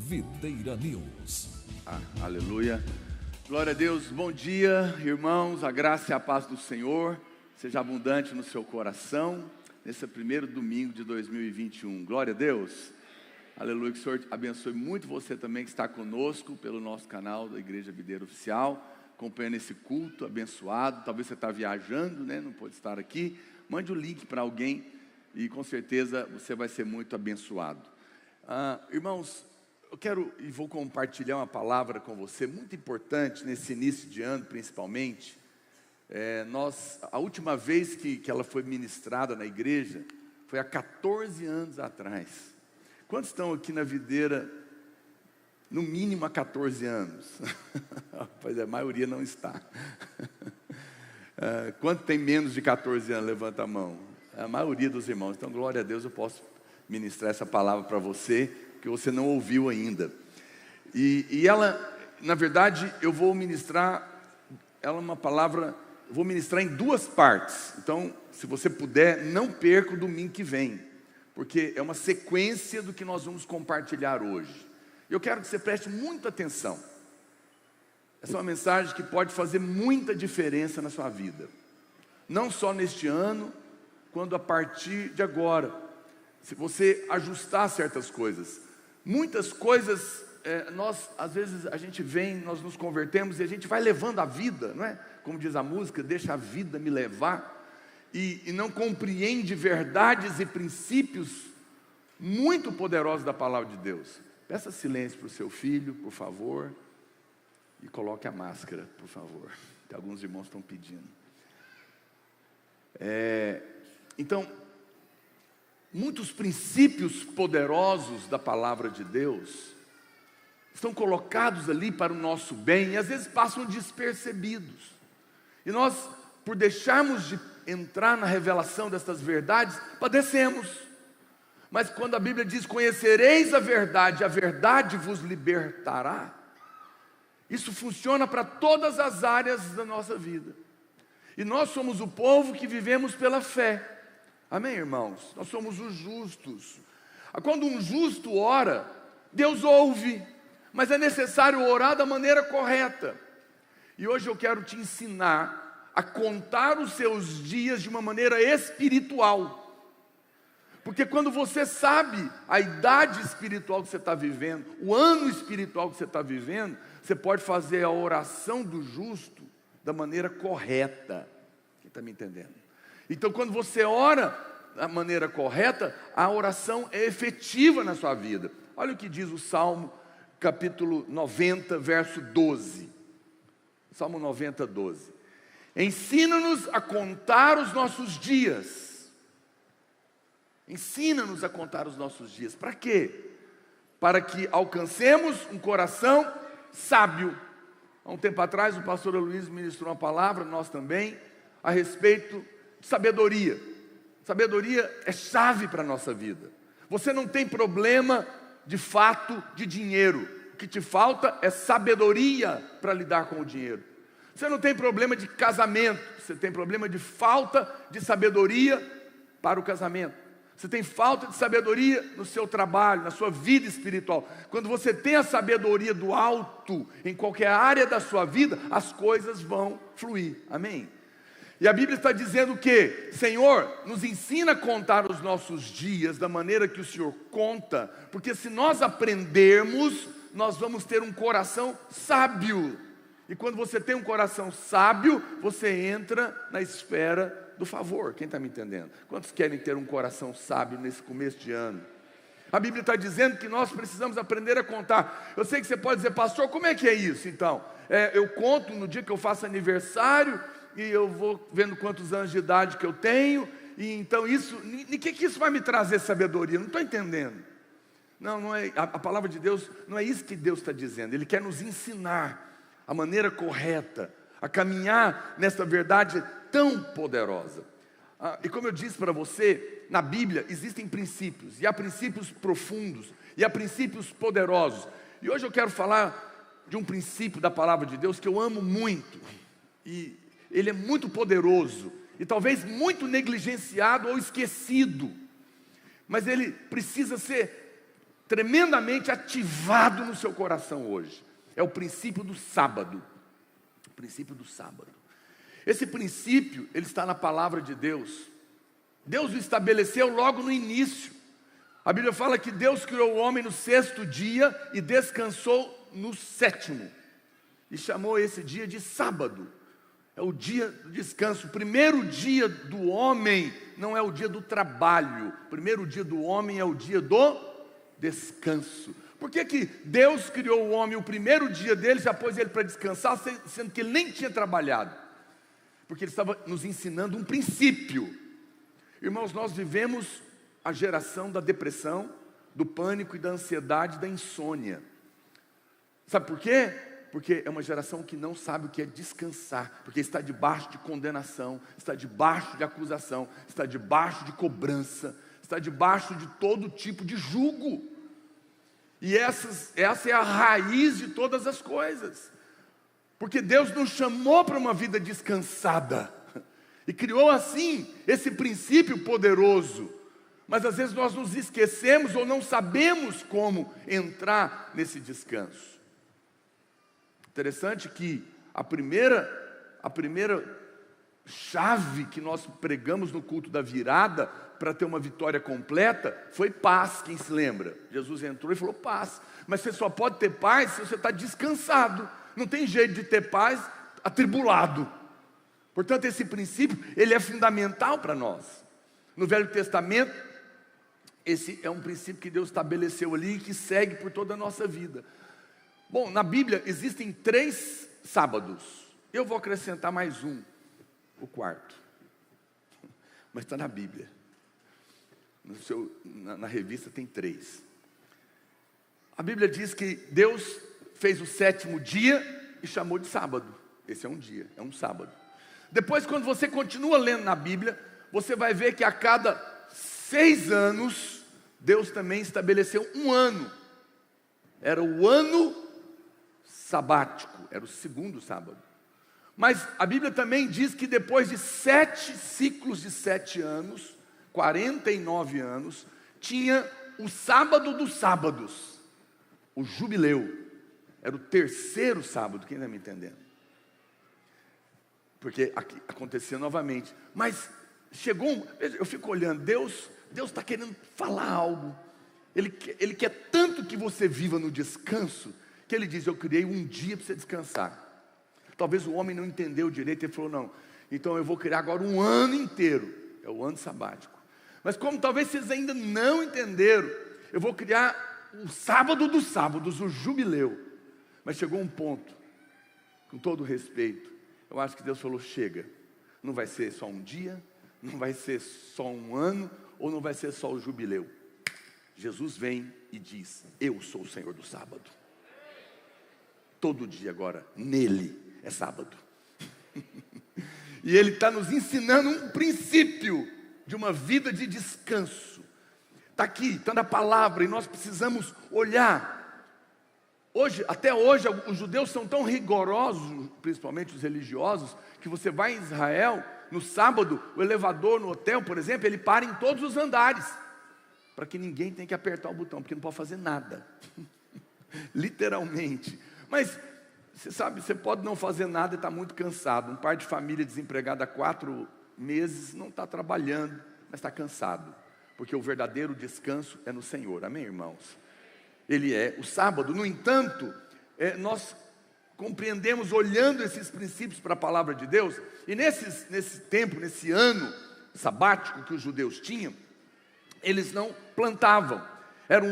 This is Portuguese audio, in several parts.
Videira News. Aleluia. Glória a Deus. Bom dia, irmãos. A graça e a paz do Senhor seja abundante no seu coração nesse primeiro domingo de 2021. Glória a Deus. Aleluia. Que o Senhor abençoe muito você também que está conosco pelo nosso canal da Igreja Videira Oficial, acompanhando esse culto abençoado. Talvez você está viajando, né? Não pode estar aqui. Mande o link para alguém e com certeza você vai ser muito abençoado. Irmãos, eu quero e vou compartilhar uma palavra com você muito importante nesse início de ano, principalmente. A última vez que ela foi ministrada na igreja foi há 14 anos atrás. Quantos estão aqui na videira, no mínimo há 14 anos? Pois é, a maioria não está. Quanto tem menos de 14 anos? Levanta a mão. A maioria dos irmãos. Então, glória a Deus, eu posso ministrar essa palavra para você, que você não ouviu ainda. E ela, na verdade, eu vou ministrar, ela é uma palavra, eu vou ministrar em duas partes. Então, se você puder, não perca o domingo que vem, porque é uma sequência do que nós vamos compartilhar hoje. Eu quero que você preste muita atenção. Essa é uma mensagem que pode fazer muita diferença na sua vida. Não só neste ano, quando a partir de agora, se você ajustar certas coisas. Muitas coisas, às vezes a gente vem, nós nos convertemos e a gente vai levando a vida, não é? Como diz a música, deixa a vida me levar. E não compreende verdades e princípios muito poderosos da palavra de Deus. Peça silêncio para o seu filho, por favor. E coloque a máscara, por favor. Que alguns irmãos estão pedindo. Então, muitos princípios poderosos da palavra de Deus estão colocados ali para o nosso bem e às vezes passam despercebidos. E nós, por deixarmos de entrar na revelação dessas verdades, padecemos. Mas quando a Bíblia diz, conhecereis a verdade vos libertará, isso funciona para todas as áreas da nossa vida. E nós somos o povo que vivemos pela fé. Amém, irmãos? Nós somos os justos. Quando um justo ora, Deus ouve, mas é necessário orar da maneira correta. E hoje eu quero te ensinar a contar os seus dias de uma maneira espiritual. Porque quando você sabe a idade espiritual que você está vivendo, o ano espiritual que você está vivendo, você pode fazer a oração do justo da maneira correta. Quem está me entendendo? Então, quando você ora da maneira correta, a oração é efetiva na sua vida. Olha o que diz o Salmo, capítulo 90, verso 12. Salmo 90, 12. Ensina-nos a contar os nossos dias. Ensina-nos a contar os nossos dias. Para quê? Para que alcancemos um coração sábio. Há um tempo atrás, o pastor Luiz ministrou uma palavra, nós também, a respeito de sabedoria. Sabedoria é chave para a nossa vida. Você não tem problema, de fato, de dinheiro. O que te falta é sabedoria para lidar com o dinheiro. Você não tem problema de casamento. Você tem problema de falta de sabedoria para o casamento. Você tem falta de sabedoria no seu trabalho, na sua vida espiritual. Quando você tem a sabedoria do alto, em qualquer área da sua vida, as coisas vão fluir. Amém? E a Bíblia está dizendo que, Senhor, nos ensina a contar os nossos dias da maneira que o Senhor conta, porque se nós aprendermos, nós vamos ter um coração sábio. E quando você tem um coração sábio, você entra na esfera do favor. Quem está me entendendo? Quantos querem ter um coração sábio nesse começo de ano? A Bíblia está dizendo que nós precisamos aprender a contar. Eu sei que você pode dizer, pastor, como é que é isso então? Eu conto no dia que eu faço aniversário e eu vou vendo quantos anos de idade que eu tenho, e então isso, o que isso vai me trazer sabedoria? Não estou entendendo. Não é, a palavra de Deus, não é isso que Deus está dizendo. Ele quer nos ensinar a maneira correta, a caminhar nessa verdade tão poderosa. E como eu disse para você, na Bíblia existem princípios, e há princípios profundos, e há princípios poderosos. E hoje eu quero falar de um princípio da palavra de Deus que eu amo muito, e ele é muito poderoso, e talvez muito negligenciado ou esquecido, mas ele precisa ser tremendamente ativado no seu coração hoje. É o princípio do sábado. O princípio do sábado. Esse princípio, ele está na palavra de Deus. Deus o estabeleceu logo no início. A Bíblia fala que Deus criou o homem no 6º dia e descansou no 7º. E chamou esse dia de sábado. É o dia do descanso. O primeiro dia do homem não é o dia do trabalho. O primeiro dia do homem é o dia do descanso. Por que que Deus criou o homem o primeiro dia dele, já pôs ele para descansar, sendo que ele nem tinha trabalhado? Porque ele estava nos ensinando um princípio. Irmãos, nós vivemos a geração da depressão, do pânico e da ansiedade, da insônia. Sabe por quê? Porque é uma geração que não sabe o que é descansar, porque está debaixo de condenação, está debaixo de acusação, está debaixo de cobrança, está debaixo de todo tipo de jugo. E essa é a raiz de todas as coisas. Porque Deus nos chamou para uma vida descansada e criou assim esse princípio poderoso. Mas às vezes nós nos esquecemos ou não sabemos como entrar nesse descanso. Interessante que a primeira chave que nós pregamos no culto da virada para ter uma vitória completa foi paz. Quem se lembra? Jesus entrou e falou paz. Mas você só pode ter paz se você está descansado. Não tem jeito de ter paz atribulado. Portanto, esse princípio, ele é fundamental para nós. No Velho Testamento, esse é um princípio que Deus estabeleceu ali e que segue por toda a nossa vida. Bom, na Bíblia existem 3 sábados. Eu vou acrescentar mais um, o 4º. Mas está na Bíblia. Na revista tem 3. A Bíblia diz que Deus fez o 7º dia e chamou de sábado. Esse é um dia, é um sábado. Depois, quando você continua lendo na Bíblia, você vai ver que a cada 6 anos, Deus também estabeleceu um ano. Era o ano sabático, era o 2º sábado. Mas a Bíblia também diz que depois de 7 ciclos de 7 anos, 49 anos, tinha o sábado dos sábados, o jubileu. Era o 3º sábado, quem está me entendendo? Porque aqui acontecia novamente. Mas chegou eu fico olhando, Deus está querendo falar algo. Ele quer tanto que você viva no descanso, que Ele diz, eu criei um dia para você descansar. Talvez o homem não entendeu direito, ele falou, não, então eu vou criar agora um ano inteiro. É o ano sabático. Mas como talvez vocês ainda não entenderam, eu vou criar o sábado dos sábados, o jubileu. Mas chegou um ponto, com todo respeito, eu acho que Deus falou, chega, não vai ser só um dia, não vai ser só um ano, ou não vai ser só o jubileu. Jesus vem e diz, eu sou o Senhor do sábado. Todo dia agora, nele é sábado. E Ele está nos ensinando um princípio de uma vida de descanso. Está aqui, está na palavra, e nós precisamos olhar. Até hoje, os judeus são tão rigorosos, principalmente os religiosos, que você vai em Israel, no sábado, o elevador no hotel, por exemplo, ele para em todos os andares, para que ninguém tenha que apertar o botão, porque não pode fazer nada. Literalmente. Mas, você sabe, você pode não fazer nada e estar muito cansado. Um pai de família desempregado há 4 meses, não está trabalhando, mas está cansado. Porque o verdadeiro descanso é no Senhor, amém, irmãos? Ele é o sábado. No entanto, nós compreendemos olhando esses princípios para a palavra de Deus, e nesse tempo, nesse ano sabático que os judeus tinham, eles não plantavam, era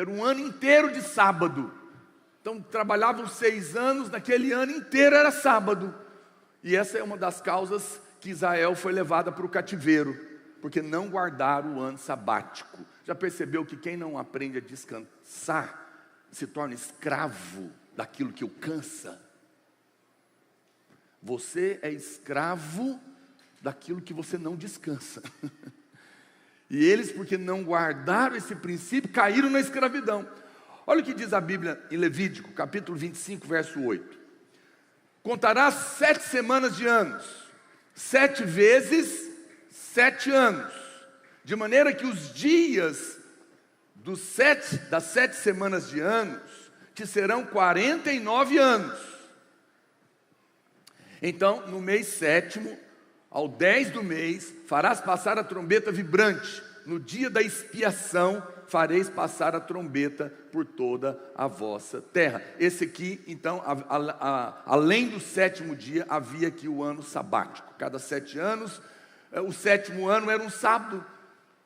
um ano inteiro de sábado. Então trabalhavam 6 anos, naquele ano inteiro era sábado. E essa é uma das causas que Israel foi levada para o cativeiro, porque não guardaram o ano sabático. Já percebeu que quem não aprende a descansar se torna escravo daquilo que o cansa? Você é escravo daquilo que você não descansa. E eles, porque não guardaram esse princípio, caíram na escravidão. Olha o que diz a Bíblia em Levítico, capítulo 25, verso 8. Contarás 7 semanas de anos, 7 vezes 7 anos, de maneira que os dias das 7 semanas de anos, te serão 49 anos. Então, no mês 7º, ao 10 do mês, farás passar a trombeta vibrante. No dia da expiação, fareis passar a trombeta por toda a vossa terra. Esse aqui, então, além do 7º dia, havia aqui o ano sabático. Cada 7 anos, o 7º ano era um sábado,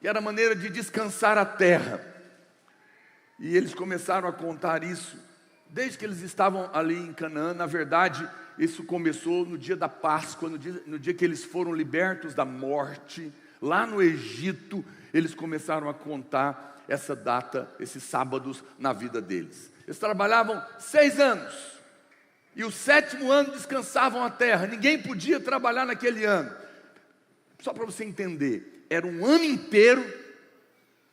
e era a maneira de descansar a terra. E eles começaram a contar isso, desde que eles estavam ali em Canaã. Na verdade, isso começou no dia da Páscoa, no dia que eles foram libertos da morte. Lá no Egito, eles começaram a contar essa data, esses sábados na vida deles. Eles trabalhavam 6 anos, e o 7º ano descansavam a terra. Ninguém podia trabalhar naquele ano. Só para você entender, era um ano inteiro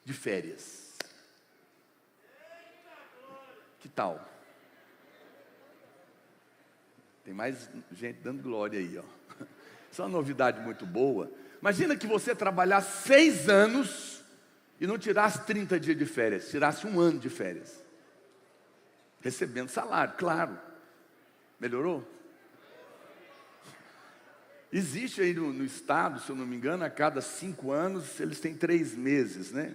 de férias. Que tal? Tem mais gente dando glória aí, ó. Isso é uma novidade muito boa. Imagina que você trabalhar 6 anos e não tirasse 30 dias de férias, tirasse 1 ano de férias, recebendo salário, claro. Melhorou? Existe aí no estado, se eu não me engano, a cada 5 anos eles têm 3 meses, né?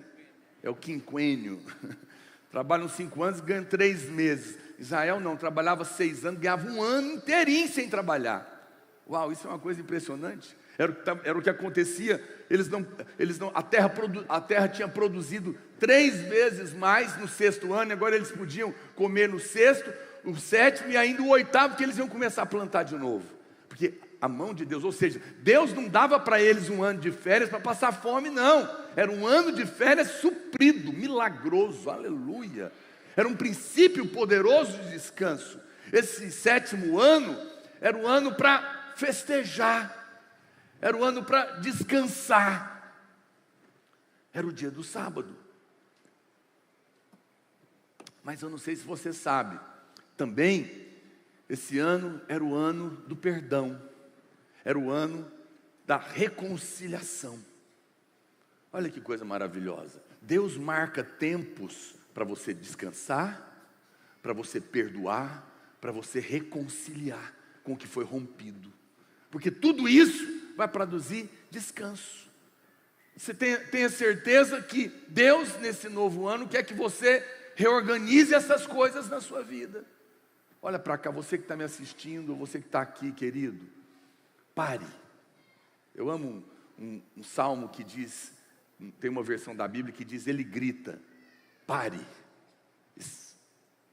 É o quinquênio. Trabalham 5 anos e ganham 3 meses. Israel não, trabalhava 6 anos, ganhava 1 ano inteirinho sem trabalhar. Uau, isso é uma coisa impressionante. Era o que acontecia. A terra tinha produzido 3 vezes mais no 6º ano, e agora eles podiam comer no 6º, o 7º e ainda o 8º, que eles iam começar a plantar de novo. Porque a mão de Deus, ou seja, Deus não dava para eles 1 ano de férias para passar fome, não. Era 1 ano de férias suprido, milagroso, aleluia. Era um princípio poderoso de descanso. Esse 7º ano era o ano para festejar, era o ano para descansar. Era o dia do sábado. Mas eu não sei se você sabe, também esse ano era o ano do perdão. Era o ano da reconciliação. Olha que coisa maravilhosa. Deus marca tempos para você descansar, para você perdoar, para você reconciliar com o que foi rompido. Porque tudo isso vai produzir descanso. Você tenha certeza que Deus, nesse novo ano, quer que você reorganize essas coisas na sua vida. Olha para cá, você que está me assistindo, você que está aqui, querido. Pare. Eu amo um salmo que diz, tem uma versão da Bíblia que diz, ele grita: pare,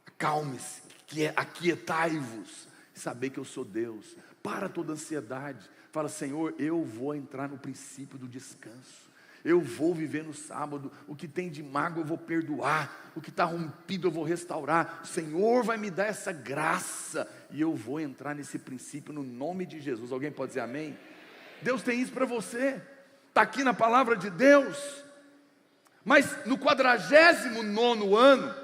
acalme-se, aquietai-vos, saber que eu sou Deus. Para toda ansiedade. Fala: Senhor, eu vou entrar no princípio do descanso. Eu vou viver no sábado. O que tem de mágoa eu vou perdoar. O que está rompido eu vou restaurar. O Senhor vai me dar essa graça. E eu vou entrar nesse princípio no nome de Jesus. Alguém pode dizer amém? Deus tem isso para você. Está aqui na palavra de Deus. Mas no 49º ano,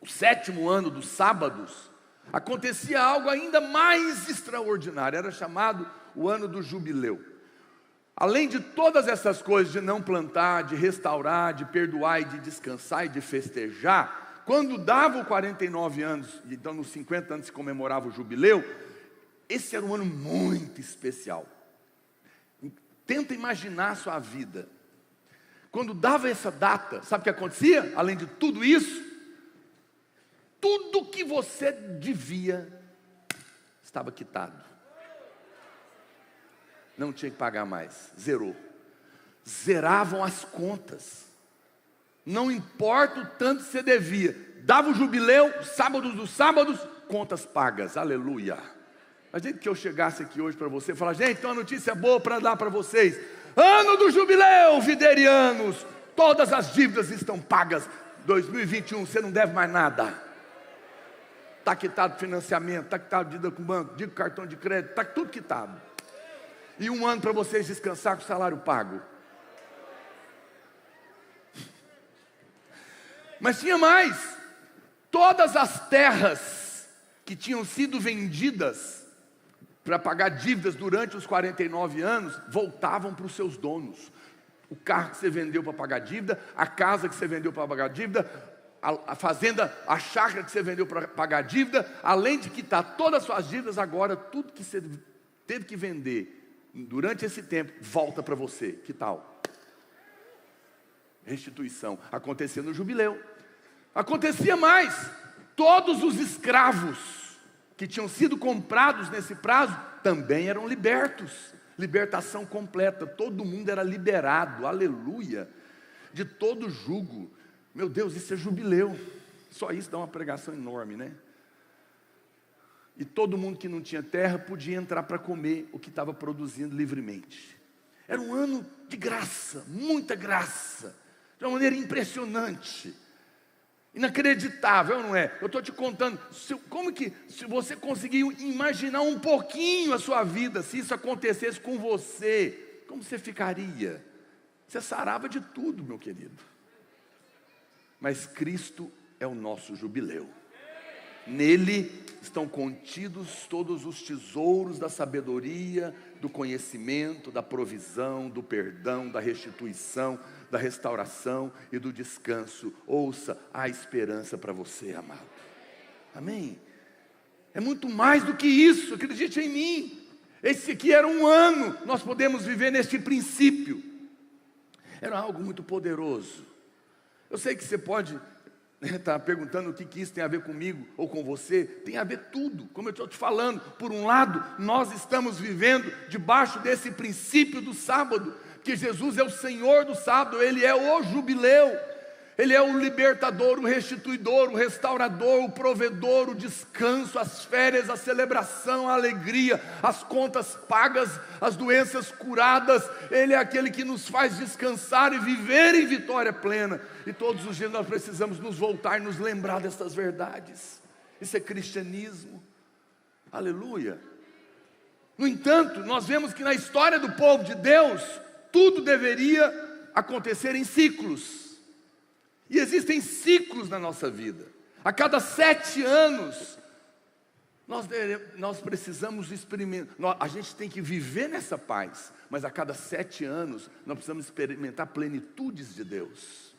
o 7º ano dos sábados, acontecia algo ainda mais extraordinário. Era chamado o ano do jubileu. Além de todas essas coisas, de não plantar, de restaurar, de perdoar e de descansar e de festejar, quando dava os 49 anos, então nos 50 anos se comemorava o jubileu, esse era um ano muito especial. Tenta imaginar a sua vida. Quando dava essa data, sabe o que acontecia? Além de tudo isso, tudo que você devia estava quitado. Não tinha que pagar mais, zerou. Zeravam as contas. Não importa o tanto que você devia. Dava o jubileu, sábados dos sábados, contas pagas, aleluia. A gente que eu chegasse aqui hoje para você, falar: gente, tem uma notícia boa para dar para vocês. Ano do jubileu, viderianos, todas as dívidas estão pagas. 2021, você não deve mais nada. Está quitado financiamento, está quitado dívida com o banco, dívida com cartão de crédito, está tudo quitado. E 1 ano para vocês descansar com o salário pago. Mas tinha mais. Todas as terras que tinham sido vendidas para pagar dívidas durante os 49 anos, voltavam para os seus donos. O carro que você vendeu para pagar dívida, a casa que você vendeu para pagar dívida, a fazenda, a chácara que você vendeu para pagar dívida, além de quitar todas as suas dívidas, agora tudo que você teve que vender durante esse tempo, volta para você. Que tal? Restituição. Acontecia no jubileu. Acontecia mais. Todos os escravos que tinham sido comprados nesse prazo, também eram libertos. Libertação completa. Todo mundo era liberado, aleluia, de todo jugo. Meu Deus, isso é jubileu. Só isso dá uma pregação enorme, né? E todo mundo que não tinha terra podia entrar para comer o que estava produzindo livremente. Era um ano de graça, muita graça, de uma maneira impressionante, inacreditável, não é? Eu estou te contando, se você conseguir imaginar um pouquinho a sua vida, se isso acontecesse com você, como você ficaria? Você sarava de tudo, meu querido. Mas Cristo é o nosso jubileu. Nele estão contidos todos os tesouros da sabedoria, do conhecimento, da provisão, do perdão, da restituição, da restauração e do descanso. Ouça, há esperança para você, amado. Amém? É muito mais do que isso, acredite em mim. Esse aqui era um ano, nós podemos viver neste princípio. Era algo muito poderoso. Eu sei que você pode estar perguntando o que isso tem a ver comigo ou com você. Tem a ver tudo, como eu estou te falando. Por um lado, nós estamos vivendo debaixo desse princípio do sábado, que Jesus é o Senhor do sábado, Ele é o jubileu, Ele é o libertador, o restituidor, o restaurador, o provedor, o descanso, as férias, a celebração, a alegria, as contas pagas, as doenças curadas. Ele é aquele que nos faz descansar e viver em vitória plena. E todos os dias nós precisamos nos voltar e nos lembrar dessas verdades. Isso é cristianismo. Aleluia. No entanto, nós vemos que na história do povo de Deus, tudo deveria acontecer em ciclos. E existem ciclos na nossa vida. A cada 7 anos, nós precisamos experimentar. A gente tem que viver nessa paz. Mas a cada 7 anos, nós precisamos experimentar plenitudes de Deus.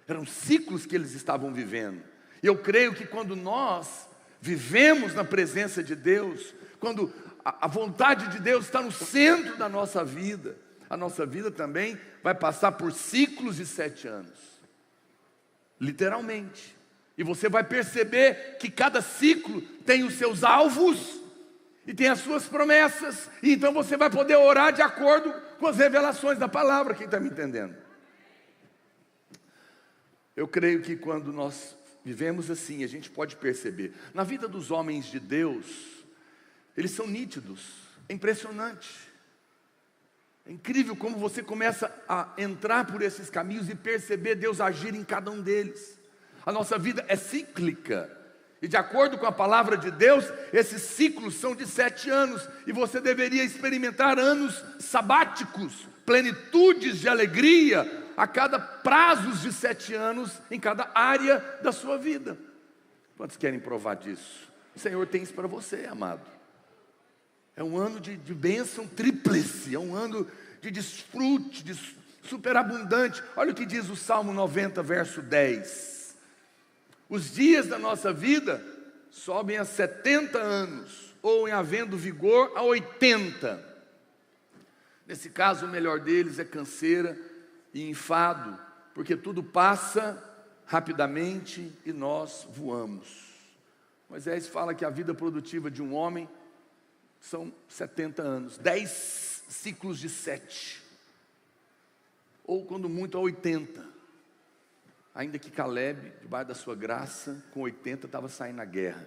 Eram ciclos que eles estavam vivendo. E eu creio que quando nós vivemos na presença de Deus, quando a vontade de Deus está no centro da nossa vida, a nossa vida também vai passar por ciclos de 7 anos. Literalmente. E você vai perceber que cada ciclo tem os seus alvos e tem as suas promessas. E então você vai poder orar de acordo com as revelações da palavra. Quem está me entendendo? Eu creio que quando nós vivemos assim, a gente pode perceber. Na vida dos homens de Deus, eles são nítidos. É impressionante. É incrível como você começa a entrar por esses caminhos e perceber Deus agir em cada um deles. A nossa vida é cíclica. E de acordo com a palavra de Deus, esses ciclos são de 7 anos. E você deveria experimentar anos sabáticos, plenitudes de alegria, a cada prazos de 7 anos, em cada área da sua vida. Quantos querem provar disso? O Senhor tem isso para você, amado. É um ano de bênção tríplice, é um ano de desfrute, de superabundante. Olha o que diz o Salmo 90, verso 10. Os dias da nossa vida sobem a 70 anos, ou em havendo vigor a 80. Nesse caso, o melhor deles é canseira e enfado, porque tudo passa rapidamente e nós voamos. Moisés fala que a vida produtiva de um homem são 70 anos, 10 ciclos de 7, ou quando muito a 80. Ainda que Caleb, debaixo da sua graça, com 80 estava saindo na guerra.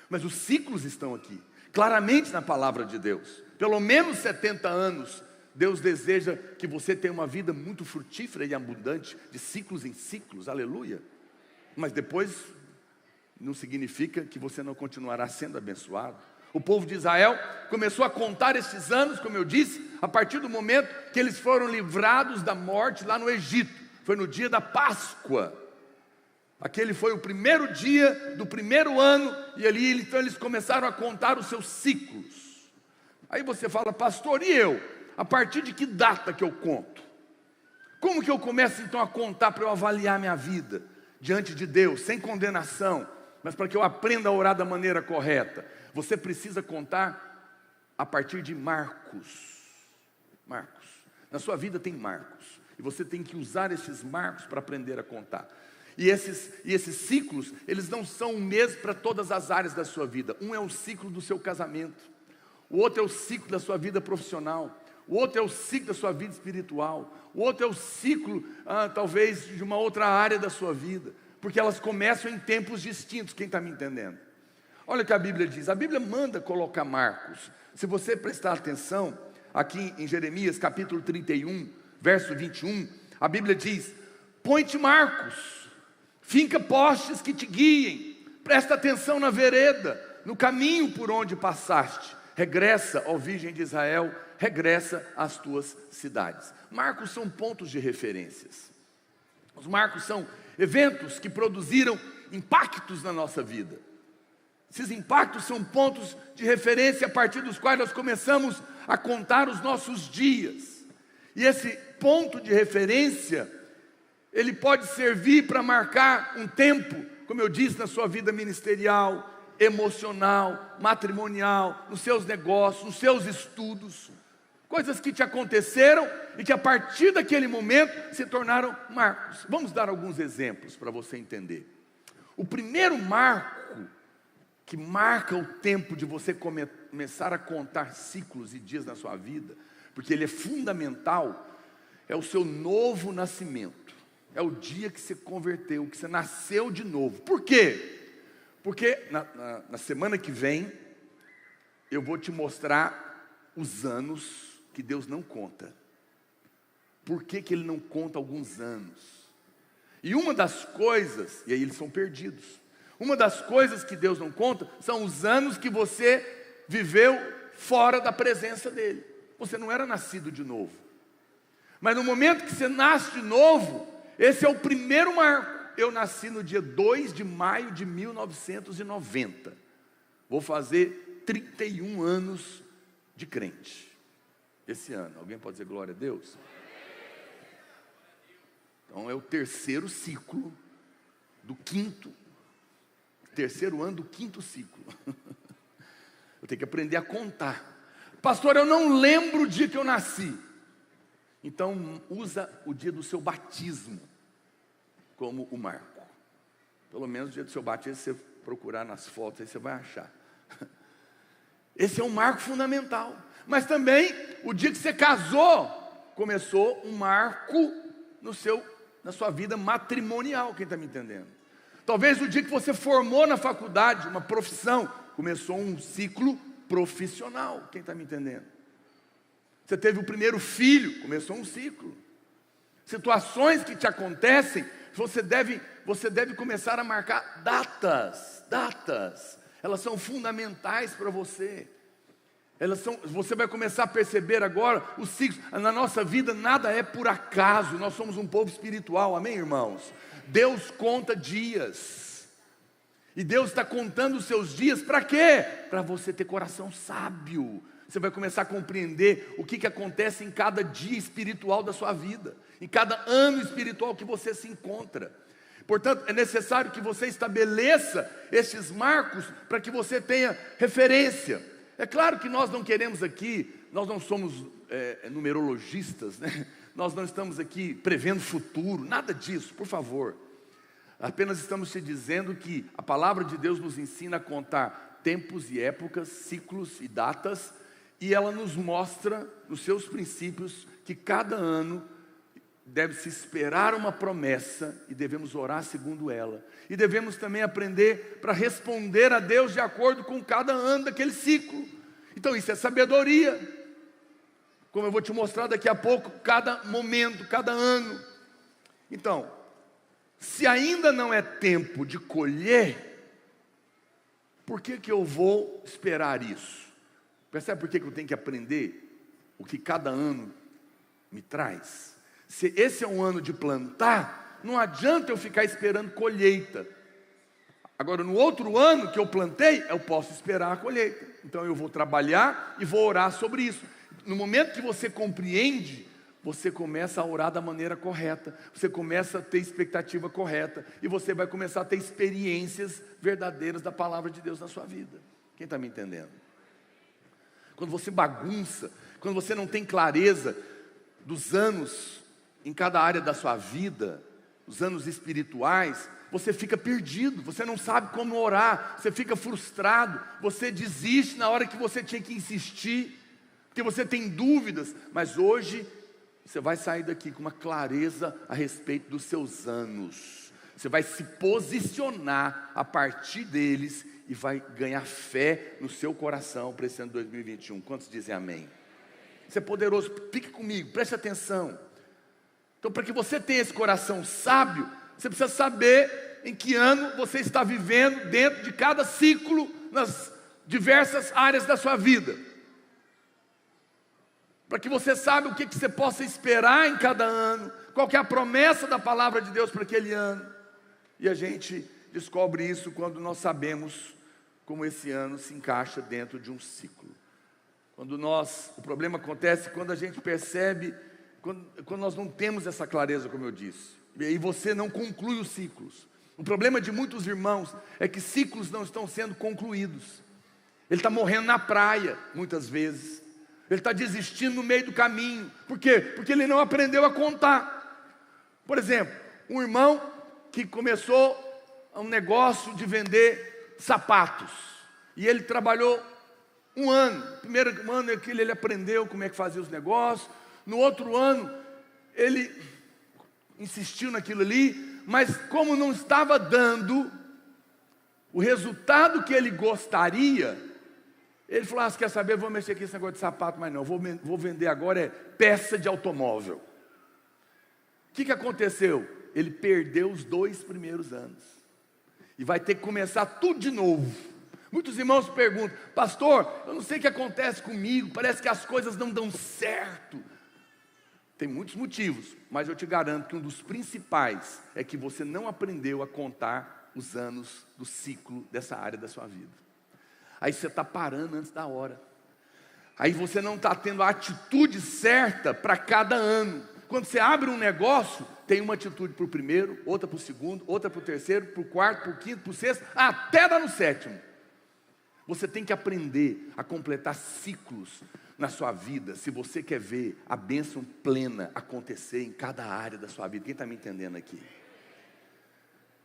Mas os ciclos estão aqui, claramente na palavra de Deus. Pelo menos 70 anos, Deus deseja que você tenha uma vida muito frutífera e abundante, de ciclos em ciclos, aleluia. Mas depois, não significa que você não continuará sendo abençoado. O povo de Israel começou a contar esses anos, como eu disse, a partir do momento que eles foram livrados da morte lá no Egito. Foi no dia da Páscoa. Aquele foi o primeiro dia do primeiro ano, e ali então eles começaram a contar os seus ciclos. Aí você fala, pastor, e eu? A partir de que data que eu conto? Como que eu começo então a contar para eu avaliar minha vida diante de Deus, sem condenação, mas para que eu aprenda a orar da maneira correta? Você precisa contar a partir de marcos. Marcos. Na sua vida tem marcos. E você tem que usar esses marcos para aprender a contar. E esses ciclos, eles não são o mesmo para todas as áreas da sua vida. Um é o ciclo do seu casamento. O outro é o ciclo da sua vida profissional. O outro é o ciclo da sua vida espiritual. O outro é o ciclo, talvez, de uma outra área da sua vida. Porque elas começam em tempos distintos. Quem está me entendendo? Olha o que a Bíblia diz. A Bíblia manda colocar marcos. Se você prestar atenção, aqui em Jeremias capítulo 31, verso 21, a Bíblia diz: põe-te marcos, finca postes que te guiem, presta atenção na vereda, no caminho por onde passaste, regressa, ó Virgem de Israel, regressa às tuas cidades. Marcos são pontos de referências. Os marcos são eventos que produziram impactos na nossa vida. Esses impactos são pontos de referência a partir dos quais nós começamos a contar os nossos dias. E esse ponto de referência, ele pode servir para marcar um tempo, como eu disse, na sua vida ministerial, emocional, matrimonial, nos seus negócios, nos seus estudos. Coisas que te aconteceram e que a partir daquele momento se tornaram marcos. Vamos dar alguns exemplos para você entender. O primeiro marco que marca o tempo de você começar a contar ciclos e dias na sua vida, porque ele é fundamental, é o seu novo nascimento. É o dia que você converteu, que você nasceu de novo. Por quê? Porque na semana que vem, eu vou te mostrar os anos que Deus não conta. Por que Ele não conta alguns anos? E uma das coisas, e aí eles são perdidos, uma das coisas que Deus não conta são os anos que você viveu fora da presença dEle. Você não era nascido de novo. Mas no momento que você nasce de novo, esse é o primeiro marco. Eu nasci no dia 2 de maio de 1990. Vou fazer 31 anos de crente esse ano. Alguém pode dizer glória a Deus? Então é o terceiro ciclo do quinto. Terceiro ano do quinto ciclo. Eu tenho que aprender a contar. Pastor, eu não lembro o dia que eu nasci. Então usa o dia do seu batismo como o marco. Pelo menos o dia do seu batismo, se você procurar nas fotos, aí você vai achar. Esse é um marco fundamental. Mas também, o dia que você casou, começou um marco na sua vida matrimonial. Quem está me entendendo? Talvez o dia que você formou na faculdade uma profissão, começou um ciclo profissional. Quem está me entendendo? Você teve o primeiro filho, começou um ciclo. Situações que te acontecem, você deve começar a marcar datas. Elas são fundamentais para você. Você vai começar a perceber agora os ciclos. Na nossa vida nada é por acaso. Nós somos um povo espiritual, amém, irmãos? Deus conta dias. E Deus está contando os seus dias para quê? Para você ter coração sábio. Você vai começar a compreender o que acontece em cada dia espiritual da sua vida, em cada ano espiritual que você se encontra. Portanto, é necessário que você estabeleça esses marcos para que você tenha referência. É claro que nós não queremos aqui, nós não somos numerologistas, né? Nós não estamos aqui prevendo futuro, nada disso, por favor. Apenas estamos te dizendo que a palavra de Deus nos ensina a contar tempos e épocas, ciclos e datas, e ela nos mostra, nos seus princípios, que cada ano deve-se esperar uma promessa e devemos orar segundo ela. E devemos também aprender para responder a Deus de acordo com cada ano daquele ciclo. Então isso é sabedoria. Como eu vou te mostrar daqui a pouco, cada momento, cada ano. Então, se ainda não é tempo de colher, por que eu vou esperar isso? Percebe por que eu tenho que aprender o que cada ano me traz? Se esse é um ano de plantar, não adianta eu ficar esperando colheita. Agora, no outro ano que eu plantei, eu posso esperar a colheita. Então eu vou trabalhar e vou orar sobre isso. No momento que você compreende, você começa a orar da maneira correta, você começa a ter expectativa correta, e você vai começar a ter experiências verdadeiras da palavra de Deus na sua vida. Quem está me entendendo? Quando você bagunça, quando você não tem clareza dos anos em cada área da sua vida, os anos espirituais, você fica perdido, você não sabe como orar, você fica frustrado, você desiste na hora que você tinha que insistir, porque você tem dúvidas. Mas hoje você vai sair daqui com uma clareza a respeito dos seus anos, você vai se posicionar a partir deles e vai ganhar fé no seu coração para esse ano 2021. Quantos dizem amém? Isso é poderoso, fique comigo, preste atenção. Então, para que você tenha esse coração sábio, você precisa saber em que ano você está vivendo dentro de cada ciclo, nas diversas áreas da sua vida. Para que você saiba o que você possa esperar em cada ano, qual que é a promessa da palavra de Deus para aquele ano. E a gente descobre isso quando nós sabemos como esse ano se encaixa dentro de um ciclo. O problema acontece quando a gente percebe, quando nós não temos essa clareza, como eu disse, e aí você não conclui os ciclos. O problema de muitos irmãos é que ciclos não estão sendo concluídos. Ele está morrendo na praia, muitas vezes. Ele está desistindo no meio do caminho. Por quê? Porque ele não aprendeu a contar. Por exemplo, um irmão que começou um negócio de vender sapatos, e ele trabalhou um ano. Primeiro ano ele aprendeu como é que fazia os negócios. No outro ano ele insistiu naquilo ali, mas como não estava dando o resultado que ele gostaria, ele falou: você quer saber, vou mexer aqui nesse negócio de sapato, mas não, vou vender agora peça de automóvel. O que aconteceu? Ele perdeu os 2 primeiros anos, e vai ter que começar tudo de novo. Muitos irmãos perguntam: pastor, eu não sei o que acontece comigo, parece que as coisas não dão certo. Tem muitos motivos, mas eu te garanto que um dos principais é que você não aprendeu a contar os anos do ciclo dessa área da sua vida. Aí você está parando antes da hora. Aí você não está tendo a atitude certa para cada ano. Quando você abre um negócio, tem uma atitude para o primeiro, outra para o segundo, outra para o terceiro, para o quarto, para o quinto, para o sexto, até dar no 7º. Você tem que aprender a completar ciclos na sua vida, se você quer ver a bênção plena acontecer em cada área da sua vida. Quem está me entendendo aqui?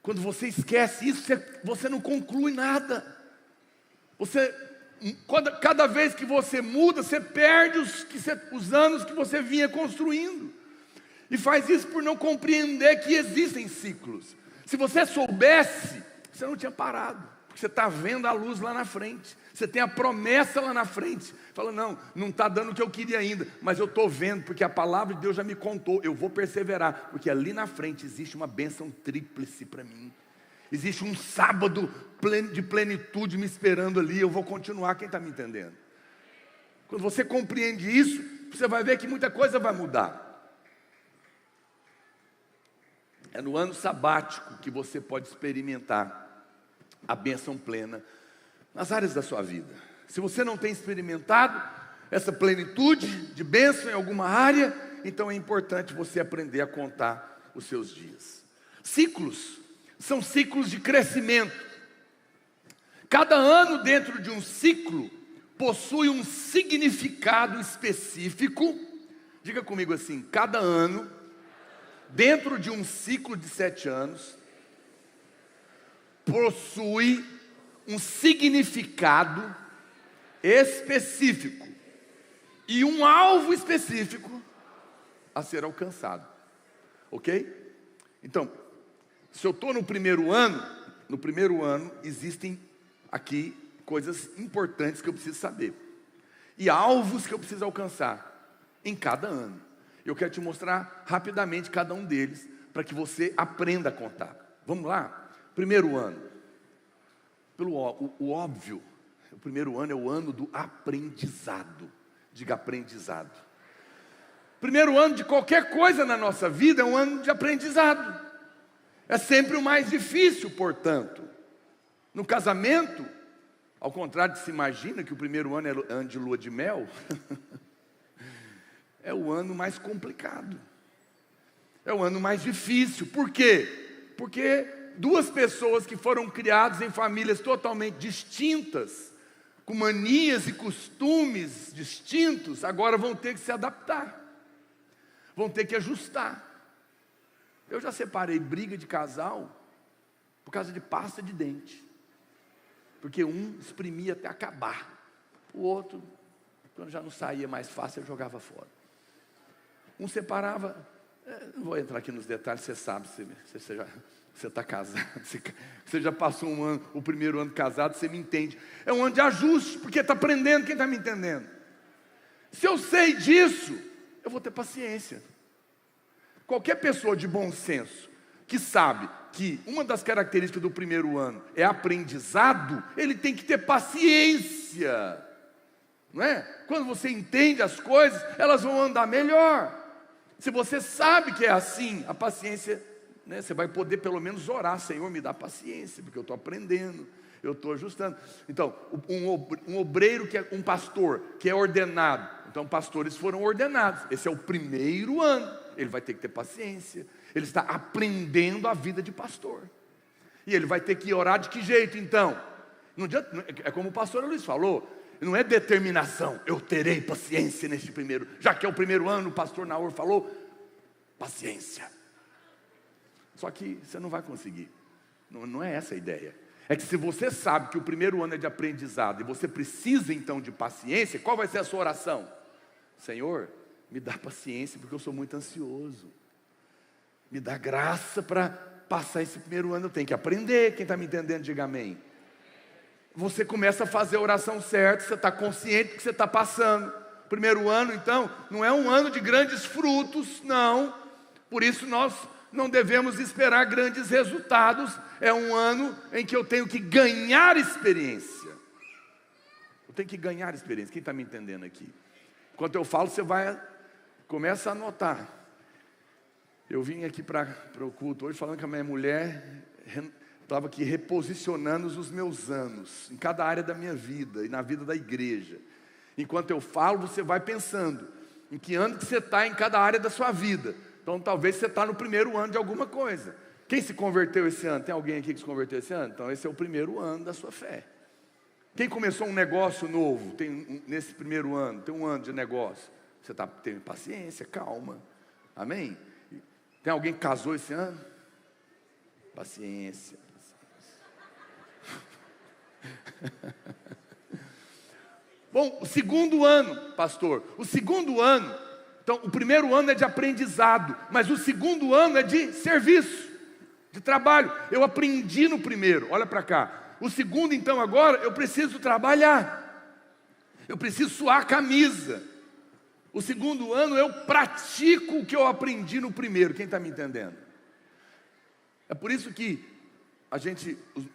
Quando você esquece isso, você não conclui nada. Cada vez que você muda, você perde os anos que você vinha construindo. E faz isso por não compreender que existem ciclos. Se você soubesse, você não tinha parado. Porque você está vendo a luz lá na frente. Você tem a promessa lá na frente. Fala: não está dando o que eu queria ainda, mas eu estou vendo, porque a palavra de Deus já me contou. Eu vou perseverar, porque ali na frente existe uma bênção tríplice para mim. Existe um sábado de plenitude me esperando ali. Eu vou continuar. Quem está me entendendo? Quando você compreende isso, você vai ver que muita coisa vai mudar. É no ano sabático que você pode experimentar a bênção plena nas áreas da sua vida. Se você não tem experimentado essa plenitude de bênção em alguma área, então é importante você aprender a contar os seus dias. Ciclos são ciclos de crescimento. Cada ano dentro de um ciclo possui um significado específico. Diga comigo assim: cada ano dentro de um ciclo de 7 anos possui um significado específico e um alvo específico a ser alcançado. Ok? Então, se eu estou no primeiro ano existem aqui coisas importantes que eu preciso saber e alvos que eu preciso alcançar em cada ano. Eu quero te mostrar rapidamente cada um deles para que você aprenda a contar. Vamos lá? Primeiro ano, o óbvio, o primeiro ano é o ano do aprendizado. Diga aprendizado. Primeiro ano de qualquer coisa na nossa vida é um ano de aprendizado. É sempre o mais difícil, portanto. No casamento, ao contrário de se imagina que o primeiro ano é ano de lua de mel, é o ano mais complicado. É o ano mais difícil. Por quê? Porque duas pessoas que foram criadas em famílias totalmente distintas, com manias e costumes distintos, agora vão ter que se adaptar. Vão ter que ajustar. Eu já separei briga de casal por causa de pasta de dente. Porque um exprimia até acabar. O outro, quando já não saía mais fácil, eu jogava fora. Um separava, não vou entrar aqui nos detalhes, você sabe, você está casado, você já passou um ano, o primeiro ano casado, você me entende. É um ano de ajuste, porque está aprendendo, quem está me entendendo? Se eu sei disso, eu vou ter paciência. Qualquer pessoa de bom senso, que sabe que uma das características do primeiro ano é aprendizado, ele tem que ter paciência, não é? Quando você entende as coisas, elas vão andar melhor. Se você sabe que é assim, a paciência, né, você vai poder pelo menos orar: Senhor, me dá paciência, porque eu estou aprendendo, eu estou ajustando. Então, um obreiro, um pastor que é ordenado, então pastores foram ordenados, esse é o primeiro ano, ele vai ter que ter paciência, ele está aprendendo a vida de pastor, e ele vai ter que orar de que jeito então? Não adianta, é como o pastor Luiz falou, não é determinação, eu terei paciência neste primeiro, já que é o primeiro ano, o pastor Naor falou, paciência. Só que você não vai conseguir, não é essa a ideia. É que se você sabe que o primeiro ano é de aprendizado, e você precisa então de paciência, qual vai ser a sua oração? Senhor, me dá paciência, porque eu sou muito ansioso. Me dá graça para passar esse primeiro ano, eu tenho que aprender. Quem está me entendendo, diga amém. Você começa a fazer a oração certa, você está consciente do que você está passando. Primeiro ano, então, não é um ano de grandes frutos, não. Por isso nós não devemos esperar grandes resultados. É um ano em que eu tenho que ganhar experiência. Eu tenho que ganhar experiência. Quem está me entendendo aqui? Enquanto eu falo, você começa a anotar. Eu vim aqui para o culto hoje falando que a minha mulher estava aqui reposicionando os meus anos, em cada área da minha vida e na vida da igreja. Enquanto eu falo, você vai pensando em que ano que você está em cada área da sua vida. Então talvez você está no primeiro ano de alguma coisa. Quem se converteu esse ano? Tem alguém aqui que se converteu esse ano? Então esse é o primeiro ano da sua fé. Quem começou um negócio novo, nesse primeiro ano, tem um ano de negócio, você tem paciência, calma, amém? Tem alguém que casou esse ano? Paciência. Bom, o segundo ano, pastor, então o primeiro ano é de aprendizado, mas o segundo ano é de serviço, de trabalho. Eu aprendi no primeiro, olha para cá. O segundo, então, agora, eu preciso trabalhar. Eu preciso suar a camisa. O segundo ano, eu pratico o que eu aprendi no primeiro. Quem está me entendendo? É por isso que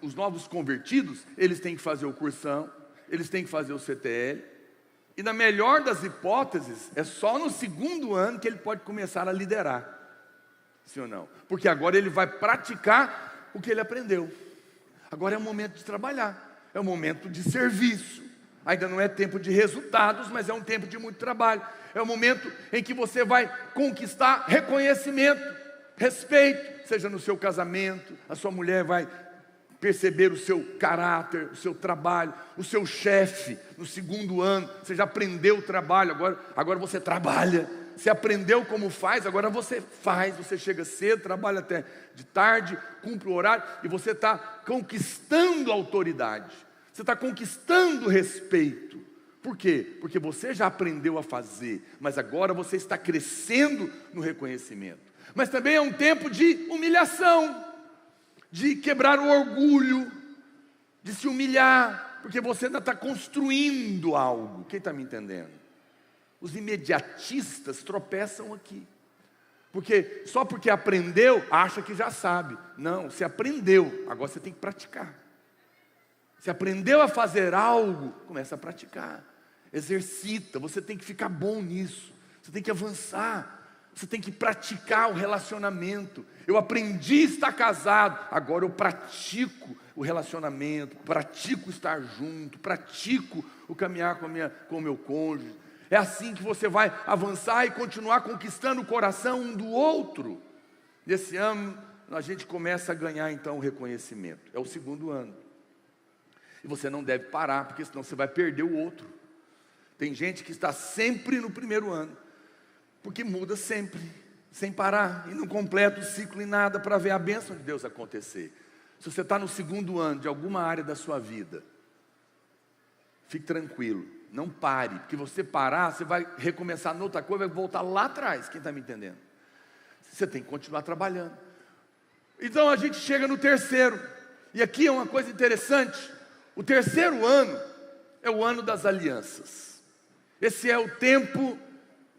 os novos convertidos, eles têm que fazer o cursão, eles têm que fazer o CTL. E na melhor das hipóteses, é só no segundo ano que ele pode começar a liderar. Sim ou não? Porque agora ele vai praticar o que ele aprendeu. Agora é o momento de trabalhar, é o momento de serviço. Ainda não é tempo de resultados, mas é um tempo de muito trabalho. É o momento em que você vai conquistar reconhecimento, respeito, seja no seu casamento, a sua mulher vai perceber o seu caráter, o seu trabalho, o seu chefe. No segundo ano, você já aprendeu o trabalho, agora você trabalha. Você aprendeu como faz, agora você faz. Você chega cedo, trabalha até de tarde, cumpre o horário, e você está conquistando autoridade, você está conquistando respeito. Por quê? Porque você já aprendeu a fazer, mas agora você está crescendo no reconhecimento. Mas também é um tempo de humilhação, de quebrar o orgulho, de se humilhar, porque você ainda está construindo algo. Quem está me entendendo? Os imediatistas tropeçam aqui, porque só porque aprendeu, acha que já sabe. Não, você aprendeu, agora você tem que praticar. Você aprendeu a fazer algo, começa a praticar, exercita. Você tem que ficar bom nisso, você tem que avançar, você tem que praticar o relacionamento. Eu aprendi a estar casado, agora eu pratico o relacionamento, pratico estar junto, pratico o caminhar com o meu cônjuge. É assim que você vai avançar e continuar conquistando o coração um do outro. Nesse ano, a gente começa a ganhar então o reconhecimento. É o segundo ano. E você não deve parar, porque senão você vai perder o outro. Tem gente que está sempre no primeiro ano, porque muda sempre, sem parar, e não completa o ciclo em nada para ver a bênção de Deus acontecer. Se você está no segundo ano de alguma área da sua vida, fique tranquilo, não pare, porque você parar, você vai recomeçar noutra coisa, vai voltar lá atrás. Quem está me entendendo? Você tem que continuar trabalhando. Então a gente chega no terceiro, e aqui é uma coisa interessante. O terceiro ano é o ano das alianças. Esse é o tempo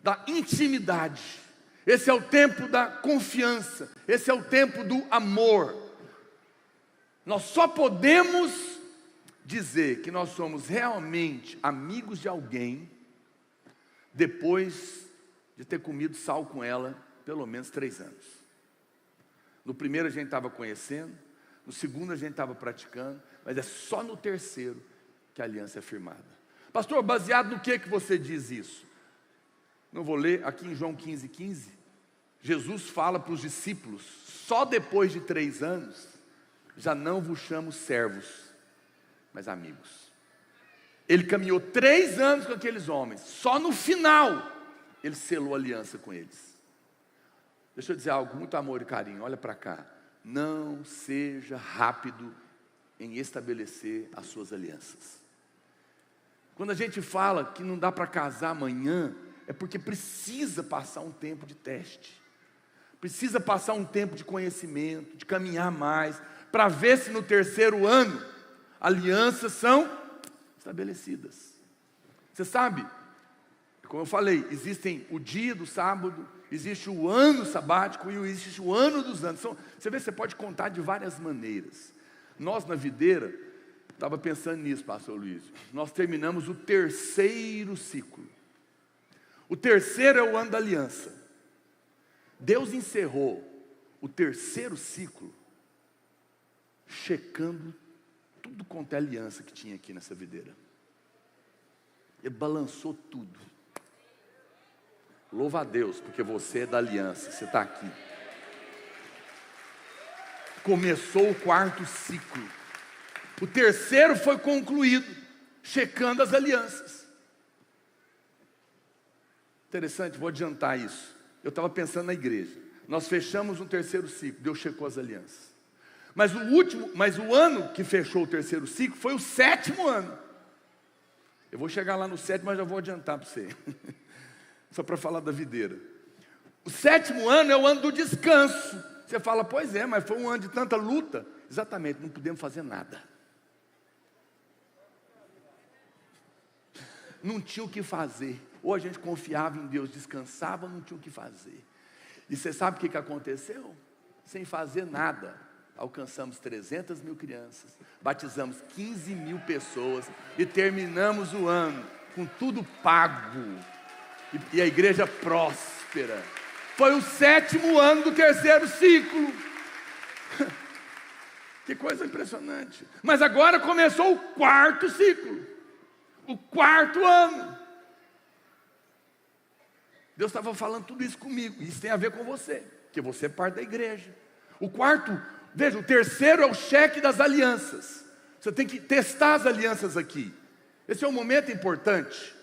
da intimidade, esse é o tempo da confiança, esse é o tempo do amor. Nós só podemos dizer que nós somos realmente amigos de alguém depois de ter comido sal com ela pelo menos 3 anos. No primeiro a gente estava conhecendo, no segundo a gente estava praticando, mas é só no terceiro que a aliança é firmada. Pastor, baseado no que você diz isso? Não vou ler, aqui em João 15,15, Jesus fala para os discípulos, só depois de 3 anos, já não vos chamo servos, mas amigos. Ele caminhou 3 anos com aqueles homens, só no final, ele selou aliança com eles. Deixa eu dizer algo, muito amor e carinho, olha para cá. Não seja rápido em estabelecer as suas alianças. Quando a gente fala que não dá para casar amanhã, é porque precisa passar um tempo de teste, precisa passar um tempo de conhecimento, de caminhar mais, para ver se no terceiro ano, alianças são estabelecidas. Você sabe, como eu falei, existem o dia do sábado, existe o ano sabático e existe o ano dos anos. Você vê, você pode contar de várias maneiras. Nós na videira, estava pensando nisso, pastor Luiz, nós terminamos o terceiro ciclo. O terceiro é o ano da aliança. Deus encerrou o terceiro ciclo checando tudo quanto é aliança que tinha aqui nessa videira. Ele balançou tudo. Louva a Deus, porque você é da aliança, você está aqui. Começou o 4º ciclo. O terceiro foi concluído, checando as alianças. Interessante, vou adiantar isso. Eu estava pensando na igreja. Nós fechamos um terceiro ciclo, Deus checou as alianças. Mas o ano que fechou o terceiro ciclo foi o 7º ano. Eu vou chegar lá no 7º, mas já vou adiantar para você. Só para falar da videira. O 7º ano é o ano do descanso. Você fala, pois é, mas foi um ano de tanta luta. Exatamente, não podemos fazer nada. Não tinha o que fazer. Ou a gente confiava em Deus, descansava, não tinha o que fazer. E você sabe o que aconteceu? Sem fazer nada, alcançamos 300 mil crianças, batizamos 15 mil pessoas e terminamos o ano com tudo pago. E a igreja próspera. Foi o 7º ano do terceiro ciclo. Que coisa impressionante. Mas agora começou o 4º ciclo. O 4º ano. Deus estava falando tudo isso comigo. Isso tem a ver com você, porque você é parte da igreja. O 4º, veja, o terceiro é o cheque das alianças. Você tem que testar as alianças aqui. Esse é um momento importante.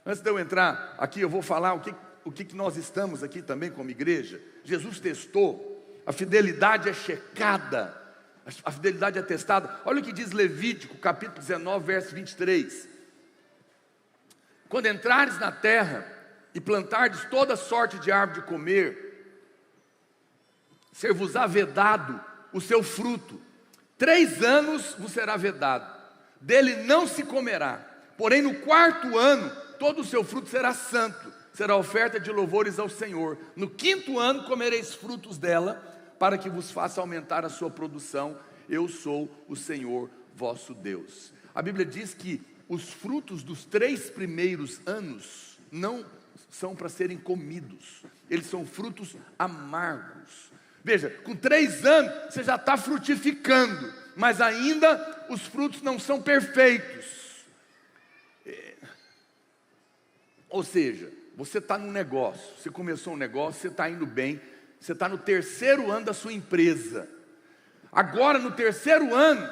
Antes de eu entrar aqui, eu vou falar o que nós estamos aqui também como igreja. Jesus testou, a fidelidade é checada, a fidelidade é testada. Olha o que diz Levítico, capítulo 19, verso 23. Quando entrares na terra e plantardes toda sorte de árvore de comer, ser-vos-á vedado o seu fruto. 3 anos vos será vedado, dele não se comerá. Porém no 4º ano, todo o seu fruto será santo, será oferta de louvores ao Senhor. No 5º ano comereis frutos dela, para que vos faça aumentar a sua produção. Eu sou o Senhor vosso Deus. A Bíblia diz que os frutos dos 3 primeiros anos não são para serem comidos, eles são frutos amargos. Veja, com 3 anos você já está frutificando, mas ainda os frutos não são perfeitos. Ou seja, você está num negócio, você começou um negócio, você está indo bem, você está no terceiro ano da sua empresa. Agora, no terceiro ano,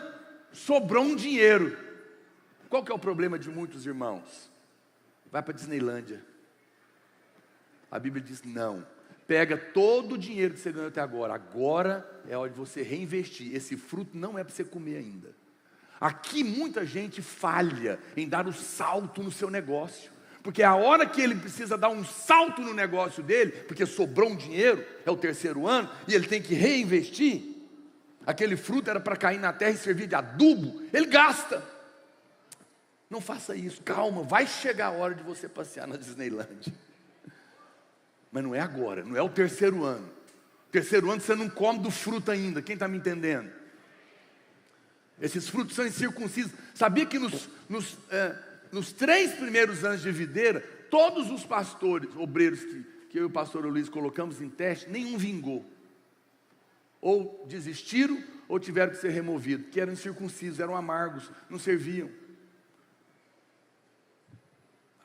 sobrou um dinheiro. Qual que é o problema de muitos irmãos? Vai para a Disneylândia. A Bíblia diz não. Pega todo o dinheiro que você ganhou até agora. Agora é hora de você reinvestir. Esse fruto não é para você comer ainda. Aqui muita gente falha em dar o salto no seu negócio. Porque a hora que ele precisa dar um salto no negócio dele, porque sobrou um dinheiro, é o terceiro ano, e ele tem que reinvestir, aquele fruto era para cair na terra e servir de adubo, ele gasta. Não faça isso, calma, vai chegar a hora de você passear na Disneylândia. Mas não é agora, não é o terceiro ano. Terceiro ano você não come do fruto ainda, quem está me entendendo? Esses frutos são incircuncisos. Sabia que nos 3 primeiros anos de videira, todos os pastores, obreiros que eu e o pastor Luiz colocamos em teste, nenhum vingou. Ou desistiram, ou tiveram que ser removidos, porque eram incircuncisos, eram amargos, não serviam.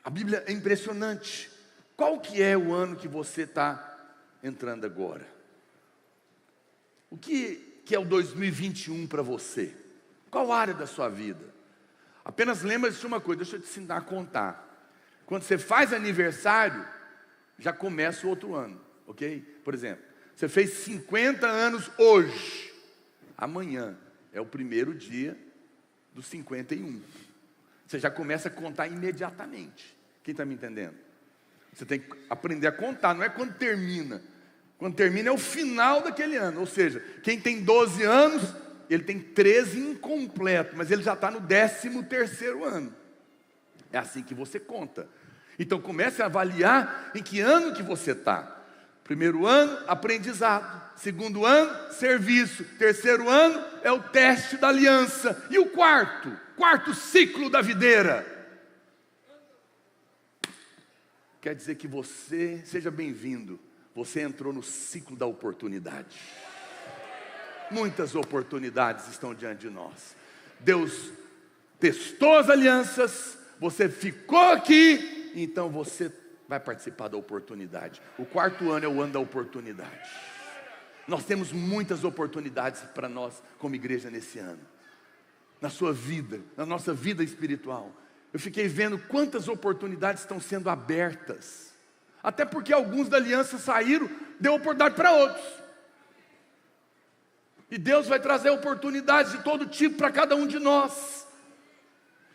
A Bíblia é impressionante. Qual que é o ano que você está entrando agora? O que é o 2021 para você? Qual área da sua vida? Apenas lembra-se de uma coisa, deixa eu te ensinar a contar. Quando você faz aniversário, já começa o outro ano, ok? Por exemplo, você fez 50 anos hoje. Amanhã é o primeiro dia dos 51. Você já começa a contar imediatamente. Quem está me entendendo? Você tem que aprender a contar, não é quando termina. Quando termina é o final daquele ano. Ou seja, quem tem 12 anos, ele tem 13 incompleto, mas ele já está no 13º ano. É assim que você conta. Então comece a avaliar em que ano que você está. Primeiro ano, aprendizado. Segundo ano, serviço. Terceiro ano é o teste da aliança. E o quarto ciclo da videira. Quer dizer que você, seja bem-vindo, você entrou no ciclo da oportunidade. Muitas oportunidades estão diante de nós. Deus testou as alianças, você ficou aqui, então você vai participar da oportunidade. O 4º ano é o ano da oportunidade. Nós temos muitas oportunidades para nós como igreja nesse ano. Na sua vida, na nossa vida espiritual. Eu fiquei vendo quantas oportunidades estão sendo abertas. Até porque alguns da aliança saíram, deu oportunidade para outros. E Deus vai trazer oportunidades de todo tipo para cada um de nós.